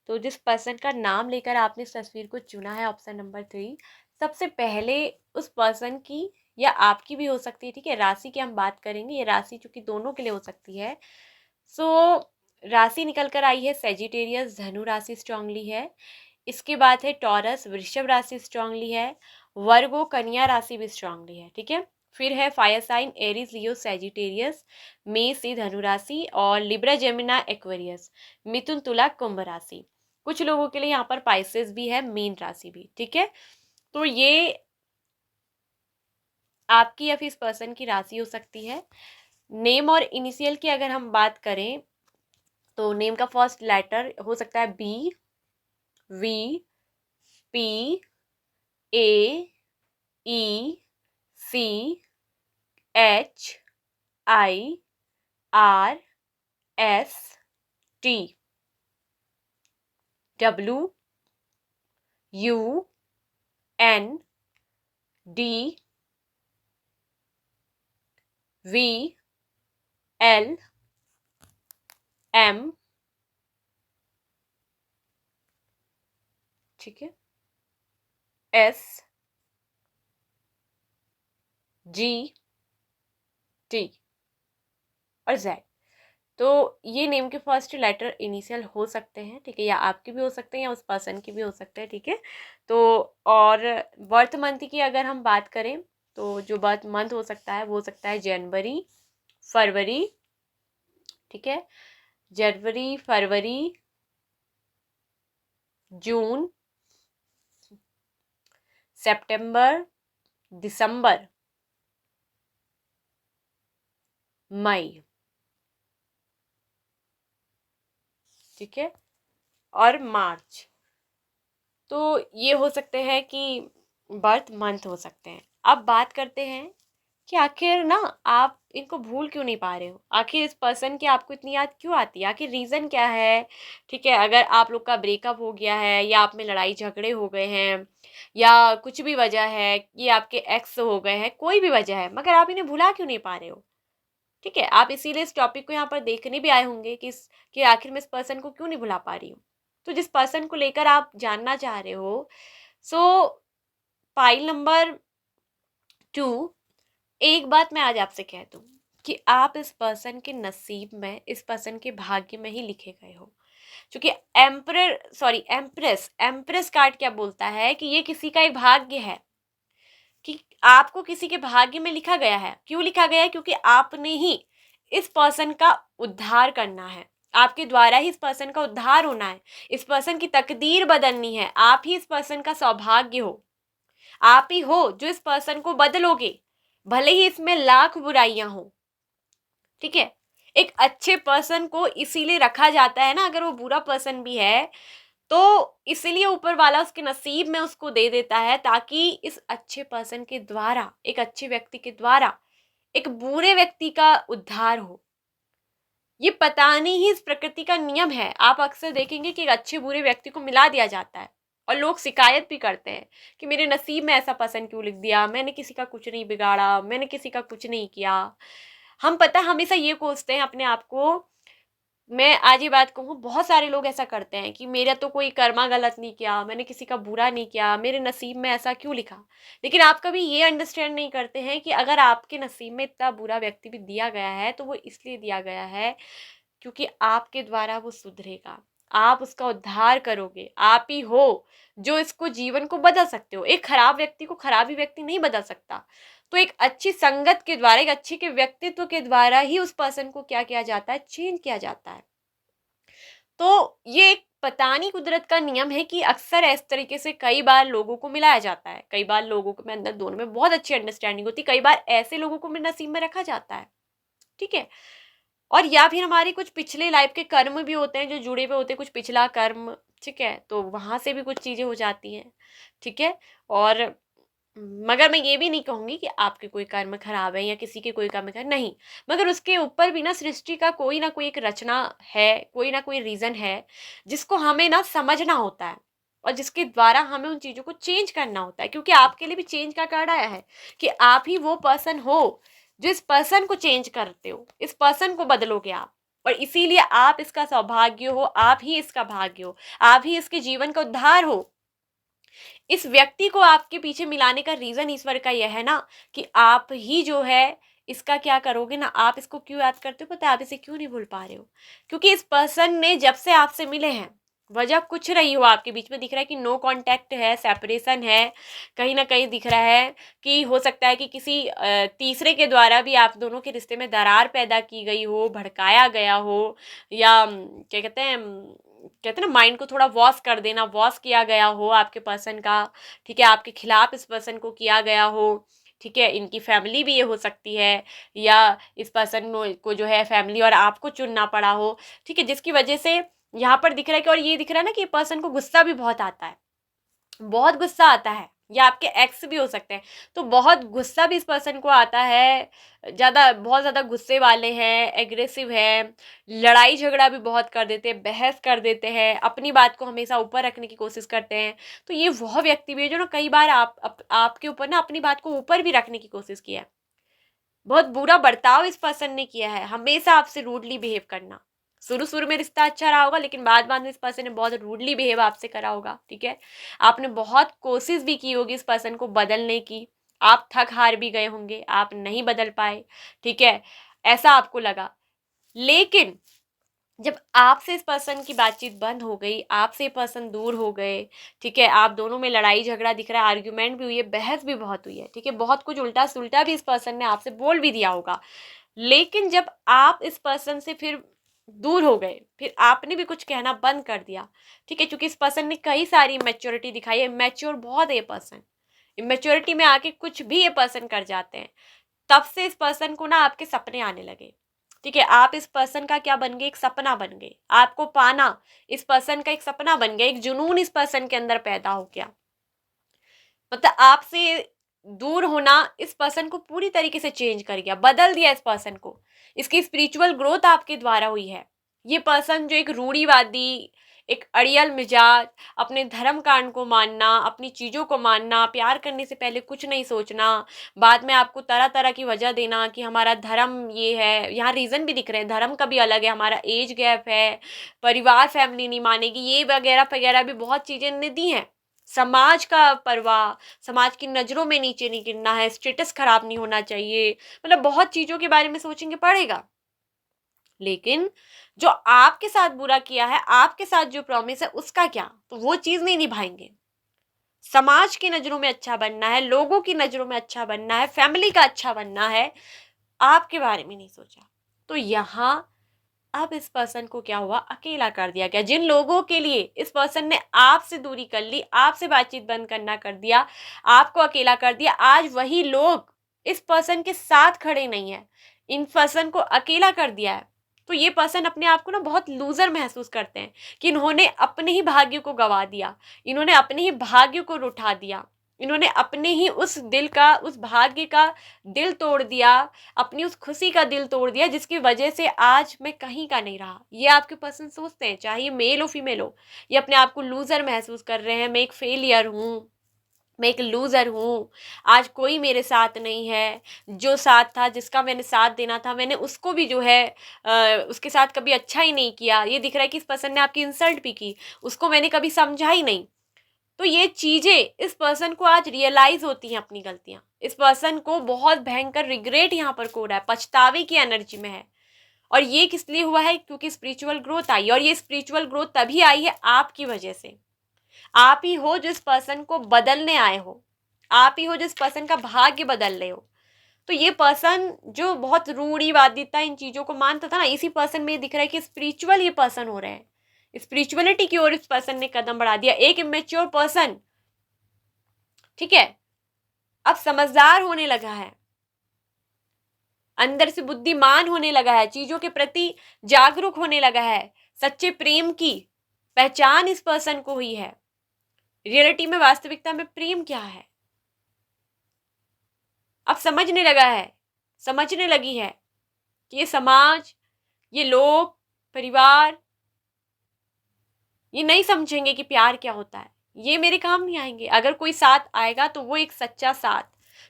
तो जिस पर्सन का नाम लेकर आपने इस तस्वीर को चुना है, ऑप्शन नंबर 3, सबसे पहले उस पर्सन की या आपकी भी हो सकती है, ठीक है, राशि की हम बात करेंगे, ये राशि चूंकि दोनों के लिए हो सकती है। सो राशि निकल कर आई है सेजिटेरियस, धनु राशि स्ट्रांगली है। इसके बाद है टॉरस, वृषभ राशि स्ट्रांगली है। वर्गो, कन्या राशि भी स्ट्रांगली है, ठीक है। फिर है फायर साइन एरीज, लियो, सैजिटेरियस, मेष से धनु राशि, और लिब्रा, जेमिना, एक्वेरियस, मिथुन, तुला, कुंभ राशि। कुछ लोगों के लिए यहाँ पर पाइसेस भी है, मीन राशि भी। ठीक है, तो ये आपकी या फिर इस पर्सन की राशि हो सकती है। नेम और इनिशियल की अगर हम बात करें तो नेम का फर्स्ट लेटर हो सकता है B, V, P, A, E, C, H, I, R, S, T, W, U, N, D, V, L, M. ठीक है, एस, जी, टी और जेड। तो ये नेम के फर्स्ट लेटर इनिशियल हो सकते हैं। ठीक है, या आपके भी हो सकते हैं या उस पर्सन की भी हो सकते हैं। ठीक है, तो और बर्थ मंथ की अगर हम बात करें तो जो बर्थ मंथ हो सकता है वो हो सकता है जनवरी, फरवरी। ठीक है, जनवरी, फरवरी, जून, सितंबर, दिसंबर, मई। ठीक है, और मार्च। तो ये हो सकते हैं कि बर्थ मंथ हो सकते हैं। अब बात करते हैं कि आखिर ना आप इनको भूल क्यों नहीं पा रहे हो, आखिर इस पर्सन की आपको इतनी याद क्यों आती है, आखिर रीज़न क्या है। ठीक है, अगर आप लोग का ब्रेकअप हो गया है या आप में लड़ाई झगड़े हो गए हैं या कुछ भी वजह है, ये आपके एक्स हो गए हैं, कोई भी वजह है, मगर आप इन्हें भुला क्यों नहीं पा रहे हो। ठीक है, आप इसीलिए इस टॉपिक को यहाँ पर देखने भी आए होंगे कि आखिर मैं इस पर्सन को क्यों नहीं भुला पा रही हूँ। तो जिस पर्सन को लेकर आप जानना चाह रहे हो, सो फाइल नंबर 2, एक बात मैं आज आपसे कह दूं कि आप इस पर्सन के नसीब में, इस पर्सन के भाग्य में ही लिखे गए हो। क्योंकि एम्प्रेस कार्ड क्या बोलता है कि ये किसी का एक भाग्य है, कि आपको किसी के भाग्य में लिखा गया है। क्यों लिखा गया है? क्योंकि आपने ही इस पर्सन का उद्धार करना है, आपके द्वारा ही इस पर्सन का उद्धार होना है, इस पर्सन की तकदीर बदलनी है। आप ही इस पर्सन का सौभाग्य हो, आप ही हो जो इस पर्सन को बदलोगे, भले ही इसमें लाख बुराइयां हो। ठीक है, एक अच्छे पर्सन को इसीलिए रखा जाता है ना, अगर वो बुरा पर्सन भी है तो इसीलिए ऊपर वाला उसके नसीब में उसको दे देता है, ताकि इस अच्छे पर्सन के द्वारा, एक अच्छे व्यक्ति के द्वारा एक बुरे व्यक्ति का उद्धार हो। ये पता नहीं ही इस प्रकृति का नियम है। आप अक्सर देखेंगे कि एक अच्छे बुरे व्यक्ति को मिला दिया जाता है और लोग शिकायत भी करते हैं कि मेरे नसीब में ऐसा पर्सन क्यों लिख दिया, मैंने किसी का कुछ नहीं बिगाड़ा, मैंने किसी का कुछ नहीं किया। हम पता हमेशा ये कोसते हैं अपने आप को। मैं आज ये बात कहूँ, बहुत सारे लोग ऐसा करते हैं कि मेरा तो कोई कर्मा गलत नहीं किया, मैंने किसी का बुरा नहीं किया, मेरे नसीब में ऐसा क्यों लिखा। लेकिन आप कभी ये अंडरस्टैंड नहीं करते हैं कि अगर आपके नसीब में इतना बुरा व्यक्ति भी दिया गया है तो वो इसलिए दिया गया है क्योंकि आपके द्वारा वो सुधरेगा, आप उसका उद्धार करोगे। आप ही हो जो इसको जीवन को बदल सकते हो। एक खराब व्यक्ति को खराब ही व्यक्ति नहीं बदल सकता। तो एक अच्छी संगत के द्वारा, एक अच्छे के व्यक्तित्व के द्वारा ही उस पर्सन को क्या किया जाता है, चेंज किया जाता है। तो ये एक पता नहीं कुदरत का नियम है कि अक्सर इस तरीके से कई बार लोगों को मिलाया जाता है। कई बार लोगों के अंदर दोनों में बहुत अच्छी अंडरस्टैंडिंग होती है, कई बार ऐसे लोगों को मेरे नसीब में रखा जाता है। ठीक है, और या फिर हमारे कुछ पिछले लाइफ के कर्म भी होते हैं जो जुड़े हुए होते हैं, कुछ पिछला कर्म। ठीक है, तो वहां से भी कुछ चीजें हो जाती हैं। ठीक है, और मगर मैं ये भी नहीं कहूंगी कि आपके कोई कर्म खराब है या किसी के कोई कर्म खराब नहीं, मगर उसके ऊपर भी ना सृष्टि का कोई ना कोई एक रचना है, कोई ना कोई रीजन है जिसको हमें ना समझना होता है और जिसके द्वारा हमें उन चीजों को चेंज करना होता है। क्योंकि आपके लिए भी चेंज का कार्ड आया है कि आप ही वो पर्सन हो जो इस पर्सन को चेंज करते हो, इस पर्सन को बदलोगे आप। और इसीलिए आप इसका सौभाग्य हो, आप ही इसका भाग्य हो, आप ही इसके जीवन का उद्धार हो। इस व्यक्ति को आपके पीछे मिलाने का रीजन ईश्वर का यह है ना कि आप ही जो है इसका क्या करोगे ना। आप इसको क्यों याद करते हो पता है? आप इसे क्यों नहीं भूल पा रहे हो? क्योंकि इस पर्सन ने जब से आपसे मिले हैं वजह कुछ रही हो आपके बीच में, दिख रहा है कि नो कांटेक्ट है, सेपरेशन है, कहीं ना कहीं दिख रहा है कि हो सकता है कि किसी तीसरे के द्वारा भी आप दोनों के रिश्ते में दरार पैदा की गई हो, भड़काया गया हो, या क्या कहते हैं कहते हैं ना, माइंड को थोड़ा वॉश कर देना, वॉश किया गया हो आपके पर्सन का, ठीक है, आपके खिलाफ इस पर्सन को किया गया हो, ठीक है। इनकी फैमिली भी ये हो सकती है, या इस पर्सन को जो है फैमिली और आपको चुनना पड़ा हो, ठीक है, जिसकी वजह से यहाँ पर दिख रहा है कि, और ये दिख रहा है ना कि पर्सन को गुस्सा भी बहुत आता है, बहुत गुस्सा आता है, या आपके एक्स भी हो सकते हैं, तो बहुत गुस्सा भी इस पर्सन को आता है, ज़्यादा बहुत ज़्यादा गुस्से वाले हैं, एग्रेसिव है, लड़ाई झगड़ा भी बहुत कर देते हैं, बहस कर देते हैं, अपनी बात को हमेशा ऊपर रखने की कोशिश करते हैं। तो ये वह व्यक्ति भी है जो ना कई बार आपके ऊपर ना अपनी बात को ऊपर भी रखने की कोशिश किया है, बहुत बुरा बर्ताव इस पर्सन ने किया है, हमेशा आपसे रूडली बिहेव करना। शुरू शुरू में रिश्ता अच्छा रहा होगा, लेकिन बाद बाद में इस पर्सन ने बहुत रूडली बिहेव आपसे करा होगा, ठीक है। आपने बहुत कोशिश भी की होगी इस पर्सन को बदलने की, आप थक हार भी गए होंगे, आप नहीं बदल पाए, ठीक है, ऐसा आपको लगा। लेकिन जब आपसे इस पर्सन की बातचीत बंद हो गई, आपसे पर्सन दूर हो गए, ठीक है, आप दोनों में लड़ाई झगड़ा दिख रहा है, आर्ग्यूमेंट भी हुई है, बहस भी बहुत हुई है, ठीक है, बहुत कुछ उल्टा सुल्टा भी इस पर्सन ने आपसे बोल भी दिया होगा। लेकिन जब आप इस पर्सन से फिर दूर हो गए, फिर आपने भी कुछ कहना बंद कर दिया, ठीक है, क्योंकि इस पर्सन ने कई सारी मैच्योरिटी दिखाई है, मैच्योर बहुत है ये पर्सन, मैच्योरिटी में आके कुछ भी ये पर्सन कर जाते हैं। तब से इस पर्सन को ना आपके सपने आने लगे, ठीक है, आप इस पर्सन का क्या बन गए, एक सपना बन गए, आपको पाना इस पर्सन का एक सपना बन गया, एक जुनून इस पर्सन के अंदर पैदा हो गया। मतलब आपसे दूर होना इस पर्सन को पूरी तरीके से चेंज कर गया, बदल दिया इस पर्सन को, इसकी स्पिरिचुअल ग्रोथ आपके द्वारा हुई है। ये पर्सन जो एक रूढ़िवादी, एक अड़ियल मिजाज, अपने धर्म कांड को मानना, अपनी चीज़ों को मानना, प्यार करने से पहले कुछ नहीं सोचना, बाद में आपको तरह तरह की वजह देना कि हमारा धर्म ये है, यहाँ रीज़न भी दिख रहे हैं, धर्म का भी अलग है, हमारा एज गैप है, परिवार फैमिली नहीं मानेगी, ये वगैरह वगैरह भी बहुत चीज़ें इन्होंने दी हैं। समाज का परवाह, समाज की नज़रों में नीचे नहीं गिरना है, स्टेटस खराब नहीं होना चाहिए, मतलब बहुत चीज़ों के बारे में सोचेंगे पड़ेगा। लेकिन जो आपके साथ बुरा किया है, आपके साथ जो प्रॉमिस है उसका क्या, तो वो चीज़ नहीं निभाएंगे। समाज की नज़रों में अच्छा बनना है, लोगों की नज़रों में अच्छा बनना है, फैमिली का अच्छा बनना है, आपके बारे में नहीं सोचा। तो यहाँ अब इस पर्सन को क्या हुआ, अकेला कर दिया गया। जिन लोगों के लिए इस पर्सन ने आपसे दूरी कर ली, आपसे बातचीत बंद करना कर दिया, आपको अकेला कर दिया, आज वही लोग इस पर्सन के साथ खड़े नहीं है, इन पर्सन को अकेला कर दिया है। तो ये पर्सन अपने आप को ना बहुत लूजर महसूस करते हैं कि इन्होंने अपने ही भाग्य को गवा दिया, इन्होंने अपने ही भाग्य को रुठा दिया, इन्होंने अपने ही उस दिल का, उस भाग्य का दिल तोड़ दिया, अपनी उस खुशी का दिल तोड़ दिया, जिसकी वजह से आज मैं कहीं का नहीं रहा। ये आपके पर्सन सोचते हैं, चाहे मेल हो फीमेल हो, ये अपने आप को लूजर महसूस कर रहे हैं, मैं एक फेलियर हूँ, मैं एक लूज़र हूँ, आज कोई मेरे साथ नहीं है, जो साथ था, जिसका मैंने साथ देना था, मैंने उसको भी जो है उसके साथ कभी अच्छा ही नहीं किया। ये दिख रहा है कि इस पर्सन ने आपकी इंसल्ट भी की, उसको मैंने कभी समझा ही नहीं। तो ये चीज़ें इस पर्सन को आज रियलाइज़ होती हैं अपनी गलतियाँ। इस पर्सन को बहुत भयंकर रिग्रेट यहाँ पर हो रहा है, पछतावे की एनर्जी में है। और ये किस लिए हुआ है, क्योंकि स्पिरिचुअल ग्रोथ आई, और ये स्पिरिचुअल ग्रोथ तभी आई है आपकी वजह से। आप ही हो जिस पर्सन को बदलने आए हो, आप ही हो जिस पर्सन का भाग्य बदल रहे हो। तो ये पर्सन जो बहुत रूढ़िवादिता इन चीज़ों को मानता था ना, इसी पर्सन में दिख रहा है कि स्पिरिचुअल ये पर्सन हो रहे हैं, स्पिरिचुअलिटी की ओर इस पर्सन ने कदम बढ़ा दिया। एक इमेच्योर पर्सन, ठीक है, अब समझदार होने लगा है, अंदर से बुद्धिमान होने लगा है, चीजों के प्रति जागरूक होने लगा है, सच्चे प्रेम की पहचान इस पर्सन को हुई है। रियलिटी में, वास्तविकता में प्रेम क्या है अब समझने लगा है, समझने लगी है कि ये समाज, ये लोग, परिवार, ये नहीं समझेंगे कि प्यार क्या होता है, ये मेरे काम नहीं आएंगे। अगर कोई साथ आएगा तो वो एक सच्चा साथ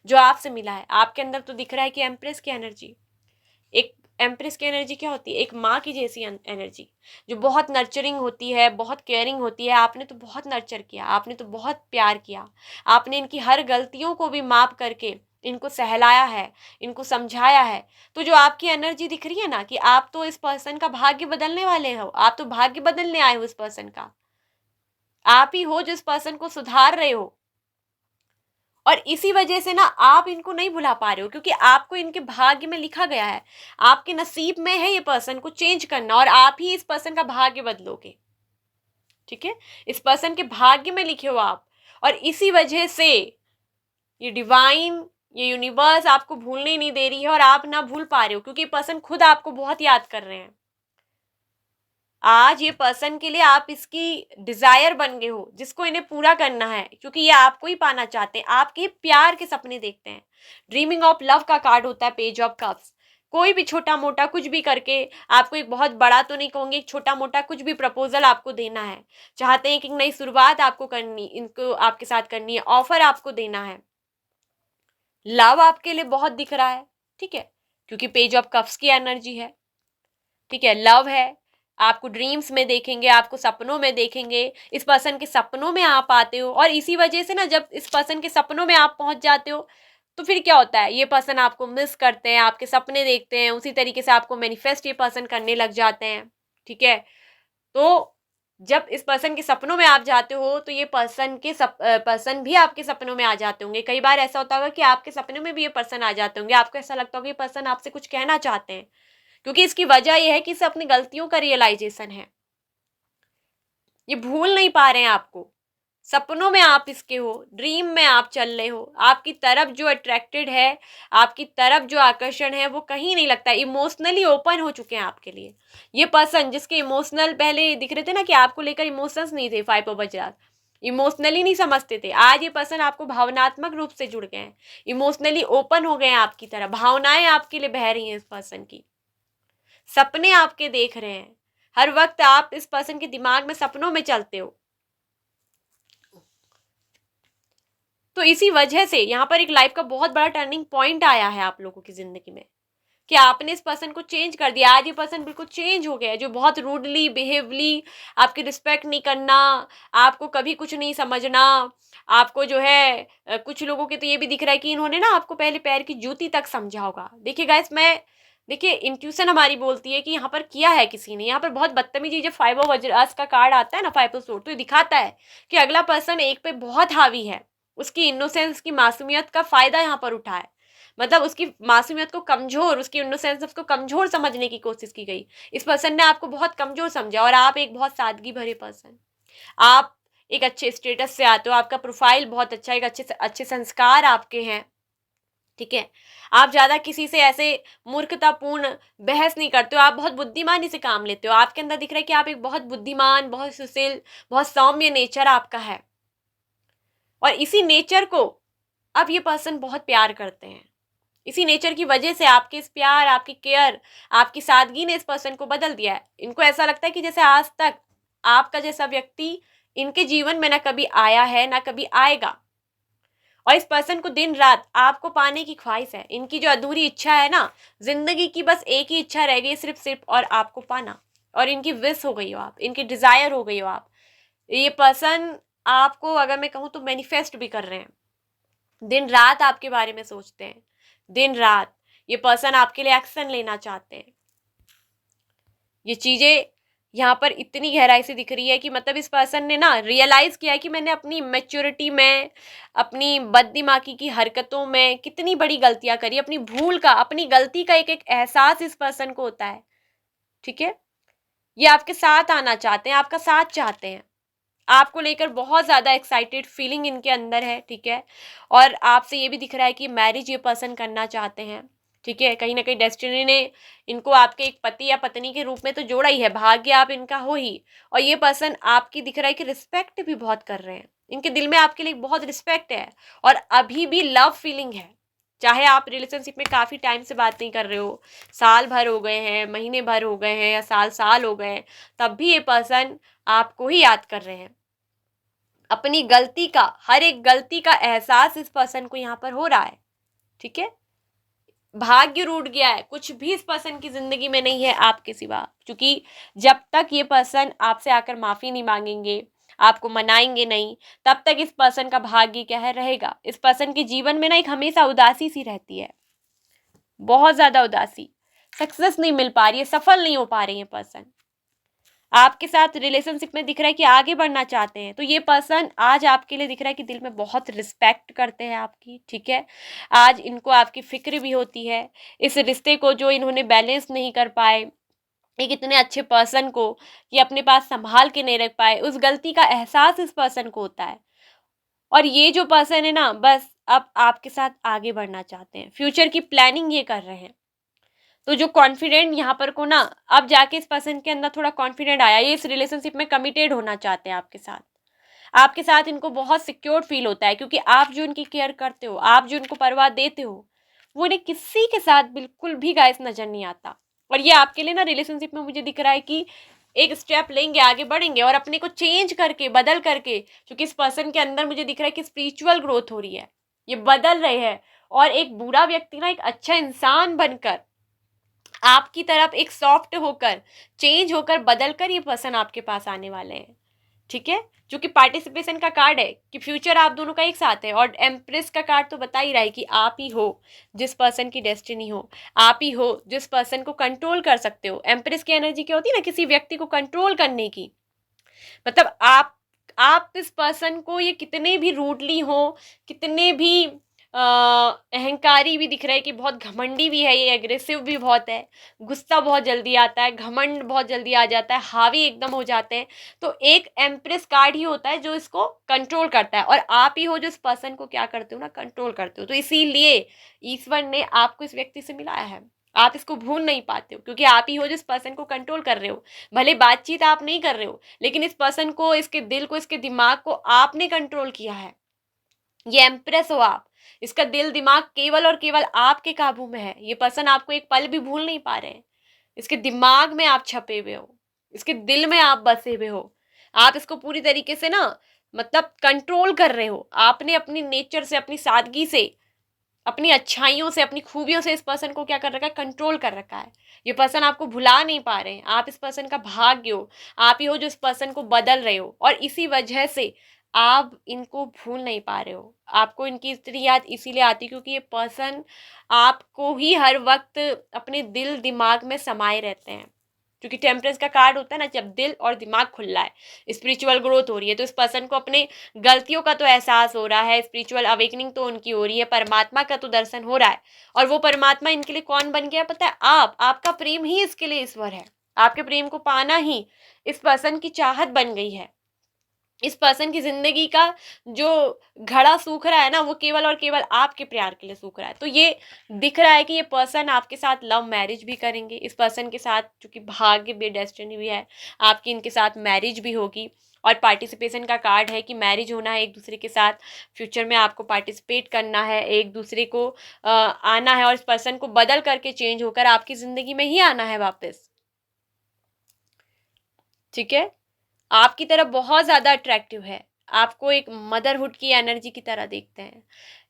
जो आपसे मिला है। आपके अंदर तो दिख रहा है कि एम्प्रेस की एनर्जी, एक एम्प्रेस की एनर्जी क्या होती है, एक माँ की जैसी एनर्जी, जो बहुत नर्चरिंग होती है, बहुत केयरिंग होती है। आपने तो बहुत नर्चर किया, आपने तो बहुत प्यार किया, आपने इनकी हर गलतियों को भी माफ करके इनको सहलाया है, इनको समझाया है। तो जो आपकी एनर्जी दिख रही है ना, कि आप तो इस पर्सन का भाग्य बदलने वाले हो, आप तो भाग्य बदलने आए हो इस पर्सन का, आप ही हो जो इस पर्सन को सुधार रहे हो, और इसी वजह से ना आप इनको नहीं भुला पा रहे हो, क्योंकि आपको इनके भाग्य में लिखा गया है, आपके नसीब में है ये पर्सन को चेंज करना, और आप ही इस पर्सन का भाग्य बदलोगे। ठीक है, इस पर्सन के भाग्य में लिखे हो आप, और इसी वजह से ये डिवाइन, ये यूनिवर्स आपको भूलने नहीं दे रही है, और आप ना भूल पा रहे हो, क्योंकि पर्सन खुद आपको बहुत याद कर रहे हैं। आज ये पर्सन के लिए आप इसकी डिजायर बन गए हो, जिसको इन्हें पूरा करना है, क्योंकि ये आपको ही पाना चाहते हैं, आपके प्यार के सपने देखते हैं। ड्रीमिंग ऑफ लव का कार्ड होता है पेज ऑफ कप्स। कोई भी छोटा मोटा कुछ भी करके आपको, एक बहुत बड़ा तो नहीं कहूंगी, एक छोटा मोटा कुछ भी प्रपोजल आपको देना है, चाहते हैं कि नई शुरुआत आपको करनी, इनको आपके साथ करनी है, ऑफर आपको देना है। लव आपके लिए बहुत दिख रहा है, ठीक है, क्योंकि पेज ऑफ कप्स की एनर्जी है। ठीक है, लव है, आपको ड्रीम्स में देखेंगे, आपको सपनों में देखेंगे, इस पर्सन के सपनों में आप आते हो, और इसी वजह से ना जब इस पर्सन के सपनों में आप पहुंच जाते हो, तो फिर क्या होता है, ये पर्सन आपको मिस करते हैं, आपके सपने देखते हैं, उसी तरीके से आपको मैनिफेस्ट ये पर्सन करने लग जाते हैं। ठीक है, तो जब इस पर्सन के सपनों में आप जाते हो, तो ये पर्सन भी आपके सपनों में आ जाते होंगे। कई बार ऐसा होता होगा कि आपके सपनों में भी ये पर्सन आ जाते होंगे, आपको ऐसा लगता होगा ये पर्सन आपसे कुछ कहना चाहते हैं, क्योंकि इसकी वजह यह है कि इसे अपनी गलतियों का रियलाइजेशन है, ये भूल नहीं पा रहे हैं आपको। सपनों में आप इसके हो, ड्रीम में आप चल रहे हो, आपकी तरफ जो अट्रैक्टेड है, आपकी तरफ जो आकर्षण है, वो कहीं नहीं लगता, इमोशनली ओपन हो चुके हैं आपके लिए। ये पर्सन जिसके इमोशनल पहले दिख रहे थे ना, कि आपको लेकर इमोशंस नहीं थे, 5 ऑफ वज्रास, इमोशनली नहीं समझते थे, आज ये पर्सन आपको भावनात्मक रूप से जुड़ गए हैं, इमोशनली ओपन हो गए हैं आपकी तरफ, भावनाएं आपके लिए बह रही हैं इस पर्सन की, सपने आपके देख रहे हैं, हर वक्त आप इस पर्सन के दिमाग में सपनों में चलते हो। तो इसी वजह से यहाँ पर एक लाइफ का बहुत बड़ा टर्निंग पॉइंट आया है आप लोगों की जिंदगी में, कि आपने इस पर्सन को चेंज कर दिया। आज ये पर्सन बिल्कुल चेंज हो गया है, जो बहुत रूडली बिहेवली, आपकी रिस्पेक्ट नहीं करना, आपको कभी कुछ नहीं समझना, आपको जो है कुछ लोगों के तो ये भी दिख रहा है कि इन्होंने ना आपको पहले पैर की जूती तक समझा होगा। देखिए गाइस, देखिए इंट्यूशन हमारी बोलती है कि यहाँ पर किया है किसी ने, यहाँ पर बहुत बदतमीजी, जब 5 ऑफ वज्रास का कार्ड आता है ना, 5 ऑफ सोर्ड, तो ये दिखाता है कि अगला पर्सन एक पे बहुत हावी है, उसकी इनोसेंस की मासूमियत का फायदा यहाँ पर उठाए, मतलब उसकी मासूमियत को कमजोर, उसकी इनोसेंस को कमजोर समझने की कोशिश की गई। इस पर्सन ने आपको बहुत कमजोर समझा, और आप एक बहुत सादगी भरे पर्सन, आप एक अच्छे स्टेटस से आते हो, आपका प्रोफाइल बहुत अच्छा है, एक अच्छे संस्कार आपके हैं। ठीक है, आप ज्यादा किसी से ऐसे मूर्खतापूर्ण बहस नहीं करते हो, आप बहुत बुद्धिमानी से काम लेते हो, आपके अंदर दिख रहा है कि आप एक बहुत बुद्धिमान, बहुत सुशील, बहुत सौम्य नेचर आपका है, और इसी नेचर को अब ये पर्सन बहुत प्यार करते हैं। इसी नेचर की वजह से आपके इस प्यार, आपकी केयर, आपकी सादगी ने इस पर्सन को बदल दिया है। इनको ऐसा लगता है कि जैसे आज तक आपका जैसा व्यक्ति इनके जीवन में ना कभी आया है, ना कभी आएगा, और इस पर्सन को दिन रात आपको पाने की ख्वाहिश है। इनकी जो अधूरी इच्छा है ना जिंदगी की, बस एक ही इच्छा रह गई, सिर्फ और आपको पाना, और इनकी विश हो गई हो आप, इनकी डिजायर हो गई हो आप। ये पर्सन आपको, अगर मैं कहूँ तो, मैनिफेस्ट भी कर रहे हैं, दिन रात आपके बारे में सोचते हैं, दिन रात ये पर्सन आपके लिए एक्शन लेना चाहते हैं। ये चीजें यहाँ पर इतनी गहराई से दिख रही है कि मतलब इस पर्सन ने ना रियलाइज किया है कि मैंने अपनी मैच्योरिटी में, अपनी बददिमागी की हरकतों में कितनी बड़ी गलतियां करी, अपनी भूल का, अपनी गलती का एक एक एहसास इस पर्सन को होता है। ठीक है, ये आपके साथ आना चाहते हैं, आपका साथ चाहते हैं, आपको लेकर बहुत ज्यादा एक्साइटेड फीलिंग इनके अंदर है। ठीक है, और आपसे ये भी दिख रहा है कि मैरिज ये पर्सन करना चाहते हैं। ठीक है, कहीं ना कहीं डेस्टिनी ने इनको आपके एक पति या पत्नी के रूप में तो जोड़ा ही है, भाग्य आप इनका हो ही, और ये पर्सन आपकी दिख रहा है कि रिस्पेक्ट भी बहुत कर रहे हैं, इनके दिल में आपके लिए बहुत रिस्पेक्ट है, और अभी भी लव फीलिंग है। चाहे आप रिलेशनशिप में काफी टाइम से बात नहीं कर रहे हो, साल भर हो गए हैं, महीने भर हो गए हैं, या साल साल हो गए हैं, तब भी ये पर्सन आपको ही याद कर रहे हैं। अपनी गलती का, हर एक गलती का एहसास इस पर्सन को यहाँ पर हो रहा है। ठीक है, भाग्य रूठ गया है, कुछ भी इस पर्सन की जिंदगी में नहीं है आपके सिवा, क्योंकि जब तक ये पर्सन आपसे आकर माफी नहीं मांगेंगे, आपको मनाएंगे नहीं, तब तक इस पर्सन का भाग्य क्या है, रहेगा। इस पर्सन के जीवन में ना एक हमेशा उदासी सी रहती है, बहुत ज्यादा उदासी, सक्सेस नहीं मिल पा रही है, सफल नहीं हो पा रही है पर्सन। आपके साथ रिलेशनशिप में दिख रहा है कि आगे बढ़ना चाहते हैं। तो ये पर्सन आज आपके लिए दिख रहा है कि दिल में बहुत रिस्पेक्ट करते हैं आपकी, ठीक है। आज इनको आपकी फिक्र भी होती है। इस रिश्ते को जो इन्होंने बैलेंस नहीं कर पाए, एक इतने अच्छे पर्सन को ये अपने पास संभाल के नहीं रख पाए, उस गलती का एहसास इस पर्सन को होता है। और ये जो पर्सन है ना, बस अब आपके साथ आगे बढ़ना चाहते हैं, फ्यूचर की प्लानिंग ये कर रहे हैं। तो जो कॉन्फिडेंट यहाँ पर को ना, अब जाके इस पर्सन के अंदर थोड़ा कॉन्फिडेंट आया, ये इस रिलेशनशिप में कमिटेड होना चाहते हैं आपके साथ। आपके साथ इनको बहुत सिक्योर फील होता है, क्योंकि आप जो इनकी केयर करते हो, आप जो इनको परवाह देते हो, वो इन्हें किसी के साथ बिल्कुल भी गाइस नजर नहीं आता। और ये आपके लिए ना रिलेशनशिप में मुझे दिख रहा है कि एक स्टेप लेंगे, आगे बढ़ेंगे और अपने को चेंज करके, बदल करके, क्योंकि इस पर्सन के अंदर मुझे दिख रहा है कि स्पिरिचुअल ग्रोथ हो रही है, ये बदल रहे हैं। और एक बुरा व्यक्ति ना एक अच्छा इंसान बनकर, आपकी तरफ एक सॉफ्ट होकर, चेंज होकर, बदल कर ये पर्सन आपके पास आने वाले हैं, ठीक है। जो कि पार्टिसिपेशन का कार्ड है कि फ्यूचर आप दोनों का एक साथ है। और एम्प्रेस का कार्ड तो बता ही रहा है कि आप ही हो जिस पर्सन की डेस्टिनी हो, आप ही हो जिस पर्सन को कंट्रोल कर सकते हो। एम्प्रेस की एनर्जी क्या होती है ना, किसी व्यक्ति को कंट्रोल करने की। मतलब आप इस पर्सन को, ये कितने भी रूडली हो, कितने भी अहंकारी भी दिख रहा है कि बहुत घमंडी भी है, ये एग्रेसिव भी बहुत है, गुस्सा बहुत जल्दी आता है, घमंड बहुत जल्दी आ जाता है, हावी एकदम हो जाते हैं। तो एक एम्प्रेस कार्ड ही होता है जो इसको कंट्रोल करता है, और आप ही हो जो इस पर्सन को क्या करते हो ना, कंट्रोल करते हो। तो इसीलिए ईश्वर ने आपको इस व्यक्ति से मिलाया है। आप इसको भूल नहीं पाते हो, क्योंकि आप ही हो जिस पर्सन को कंट्रोल कर रहे हो। भले बातचीत आप नहीं कर रहे हो, लेकिन इस पर्सन को, इसके दिल को, इसके दिमाग को आपने कंट्रोल किया है। ये एम्प्रेस हो आप, इसका दिल दिमाग केवल और केवल आपके काबू में है। ये पर्सन आपको एक पल भी भूल नहीं पा रहे हैं। इसके दिमाग में आप छपे हुए हो, इसके दिल में आप बसे हुए हो। आप इसको पूरी तरीके से ना, मतलब कंट्रोल कर रहे हो। आपने अपनी नेचर से, अपनी सादगी से, अपनी अच्छाइयों से, अपनी खूबियों से इस पर्सन को क्या कर रखा है, कंट्रोल कर रखा है। ये पर्सन आपको भुला नहीं पा रहे हैं। आप इस पर्सन का भाग्य हो, आप ही हो जो इस पर्सन को बदल रहे हो। और इसी वजह से आप इनको भूल नहीं पा रहे हो। आपको इनकी इतनी याद इसीलिए आती क्योंकि ये पर्सन आपको ही हर वक्त अपने दिल दिमाग में समाये रहते हैं। क्योंकि टेम्परेंस का कार्ड होता है ना, जब दिल और दिमाग खुला है, स्पिरिचुअल ग्रोथ हो रही है, तो इस पर्सन को अपने गलतियों का तो एहसास हो रहा है, स्पिरिचुअल अवेकनिंग तो उनकी हो रही है, परमात्मा का तो दर्शन हो रहा है। और वो परमात्मा इनके लिए कौन बन गया पता है? आपका प्रेम ही इसके लिए ईश्वर है। आपके प्रेम को पाना ही इस पर्सन की चाहत बन गई है। इस पर्सन की जिंदगी का जो घड़ा सूख रहा है ना, वो केवल और केवल आपके प्यार के लिए सूख रहा है। तो ये दिख रहा है कि ये पर्सन आपके साथ लव मैरिज भी करेंगे। इस पर्सन के साथ, चूंकि भाग्य भी, डेस्टिनी भी है, आपकी इनके साथ मैरिज भी होगी। और पार्टिसिपेशन का कार्ड है कि मैरिज होना है एक दूसरे के साथ, फ्यूचर में आपको पार्टिसिपेट करना है, एक दूसरे को आना है, और इस पर्सन को बदल करके, चेंज होकर आपकी जिंदगी में ही आना है वापस, ठीक है। आपकी तरफ बहुत ज़्यादा अट्रैक्टिव है। आपको एक मदरहुड की एनर्जी की तरह देखते हैं।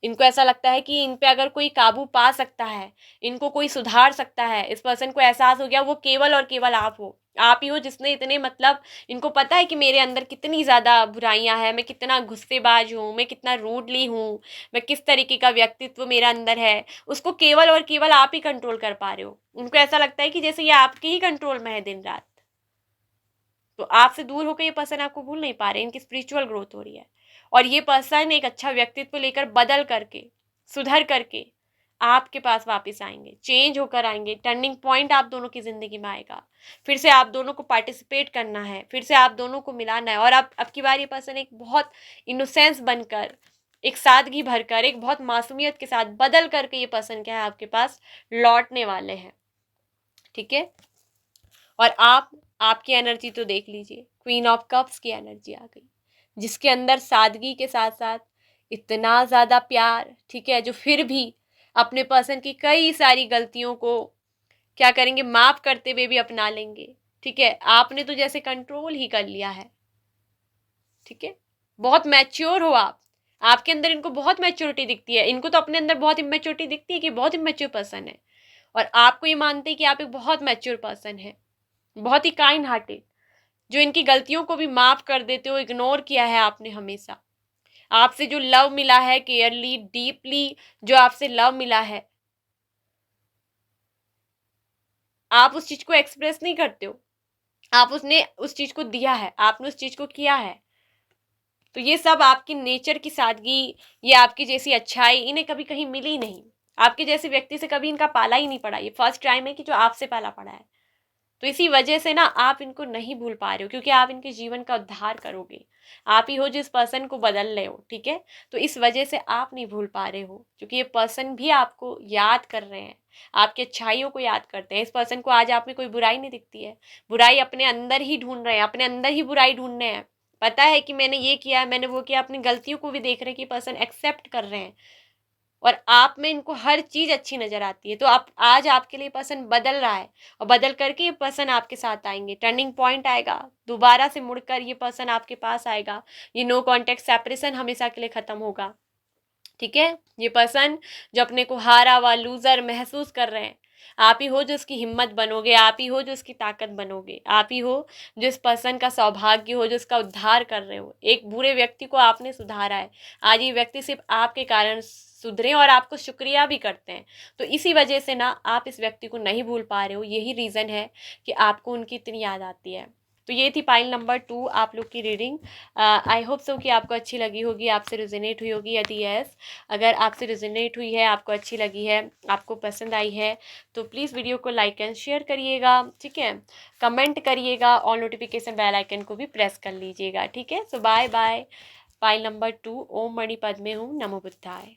इनको ऐसा लगता है कि इन पे अगर कोई काबू पा सकता है, इनको कोई सुधार सकता है, इस पर्सन को एहसास हो गया वो केवल और केवल आप हो। आप ही हो जिसने इतने, मतलब इनको पता है कि मेरे अंदर कितनी ज़्यादा बुराइयां हैं, मैं कितना गुस्सेबाज हूँ, मैं कितना रूडली हूँ, मैं किस तरीके का व्यक्तित्व मेरा अंदर है, उसको केवल और केवल आप ही कंट्रोल कर पा रहे हो। उनको ऐसा लगता है कि जैसे ये आपके ही कंट्रोल में है दिन रात। तो आपसे दूर होकर ये पर्सन आपको भूल नहीं पा रहे, इनकी स्पिरिचुअल ग्रोथ हो रही है। और ये पर्सन एक अच्छा व्यक्तित्व लेकर, बदल करके, सुधर करके आपके पास वापस आएंगे, चेंज होकर आएंगे। टर्निंग पॉइंट आप दोनों की जिंदगी में आएगा। फिर से आप दोनों को पार्टिसिपेट करना है, फिर से आप दोनों को मिलाना है। और अब की बार ये पर्सन एक बहुत इनोसेंस बनकर, एक सादगी भरकर, एक बहुत मासूमियत के साथ बदल करके ये पर्सन क्या है, आपके पास लौटने वाले हैं, ठीक है। और आपकी एनर्जी तो देख लीजिए, क्वीन ऑफ कप्स की एनर्जी आ गई, जिसके अंदर सादगी के साथ साथ इतना ज़्यादा प्यार, ठीक है, जो फिर भी अपने पर्सन की कई सारी गलतियों को क्या करेंगे, माफ करते हुए भी अपना लेंगे, ठीक है। आपने तो जैसे कंट्रोल ही कर लिया है, ठीक है। बहुत मैच्योर हो आप, आपके अंदर इनको बहुत मैच्योरिटी दिखती है। इनको तो अपने अंदर बहुत इमेच्योरिटी दिखती है कि बहुत इमेच्योर पर्सन है, और आपको ये मानते हैं कि आप एक बहुत मैच्योर पर्सन है, बहुत ही काइंड हार्टेड, जो इनकी गलतियों को भी माफ कर देते हो। इग्नोर किया है आपने हमेशा। आपसे जो लव मिला है, केयरली, डीपली जो आपसे लव मिला है, आप उस चीज को एक्सप्रेस नहीं करते हो। आप उसने उस चीज़ को दिया है, आपने उस चीज़ को किया है। तो ये सब आपकी नेचर की सादगी, ये आपकी जैसी अच्छाई इन्हें कभी कहीं मिली नहीं। आपके जैसे व्यक्ति से कभी इनका पाला ही नहीं पड़ा। ये फर्स्ट टाइम है कि जो आपसे पाला पड़ा है। तो इसी वजह से ना आप इनको नहीं भूल पा रहे हो, क्योंकि आप इनके जीवन का उद्धार करोगे। आप ही हो जिस पर्सन को बदल रहे हो, ठीक है। तो इस वजह से आप नहीं भूल पा रहे हो, क्योंकि ये पर्सन भी आपको याद कर रहे हैं, आपकी अच्छाइयों को याद करते हैं। इस पर्सन को आज आप में कोई बुराई नहीं दिखती है, बुराई अपने अंदर ही ढूंढ रहे हैं, अपने अंदर ही बुराई ढूंढ रहे हैं। पता है कि मैंने ये किया है, मैंने वो किया, अपनी गलतियों को भी देख रहे हैं कि पर्सन एक्सेप्ट कर रहे हैं, और आप में इनको हर चीज अच्छी नजर आती है। तो आप आज आपके लिए पर्सन बदल रहा है, और बदल करके ये पर्सन आपके साथ आएंगे। टर्निंग पॉइंट आएगा, दोबारा से मुड़कर ये पर्सन आपके पास आएगा। ये नो कॉन्टेक्ट सेपरेशन हमेशा के लिए खत्म होगा, ठीक है। ये पर्सन जो अपने को हारा हुआ लूजर महसूस कर रहे हैं, आप ही हो जो उसकी हिम्मत बनोगे, आप ही हो जो उसकी ताकत बनोगे, आप ही हो जो इस पर्सन का सौभाग्य हो, जो उसका उद्धार कर रहे हो। एक बुरे व्यक्ति को आपने सुधारा है, आज ये व्यक्ति सिर्फ आपके कारण सुधरे और आपको शुक्रिया भी करते हैं। तो इसी वजह से ना आप इस व्यक्ति को नहीं भूल पा रहे हो, यही रीज़न है कि आपको उनकी इतनी याद आती है। तो ये थी पाइल नंबर 2 आप लोग की रीडिंग। आई होप सो कि आपको अच्छी लगी होगी, आपसे रिजोनेट हुई होगी। यदि यस, अगर आपसे रिजोनेट हुई है, आपको अच्छी लगी है, आपको पसंद आई है, तो प्लीज़ वीडियो को लाइक एंड शेयर करिएगा, ठीक है। कमेंट करिएगा और नोटिफिकेशन बेल आइकन को भी प्रेस कर लीजिएगा, ठीक है। So bye bye. Pile number 2 ओम मणि पद्मे हूँ। नमो बुद्धाय।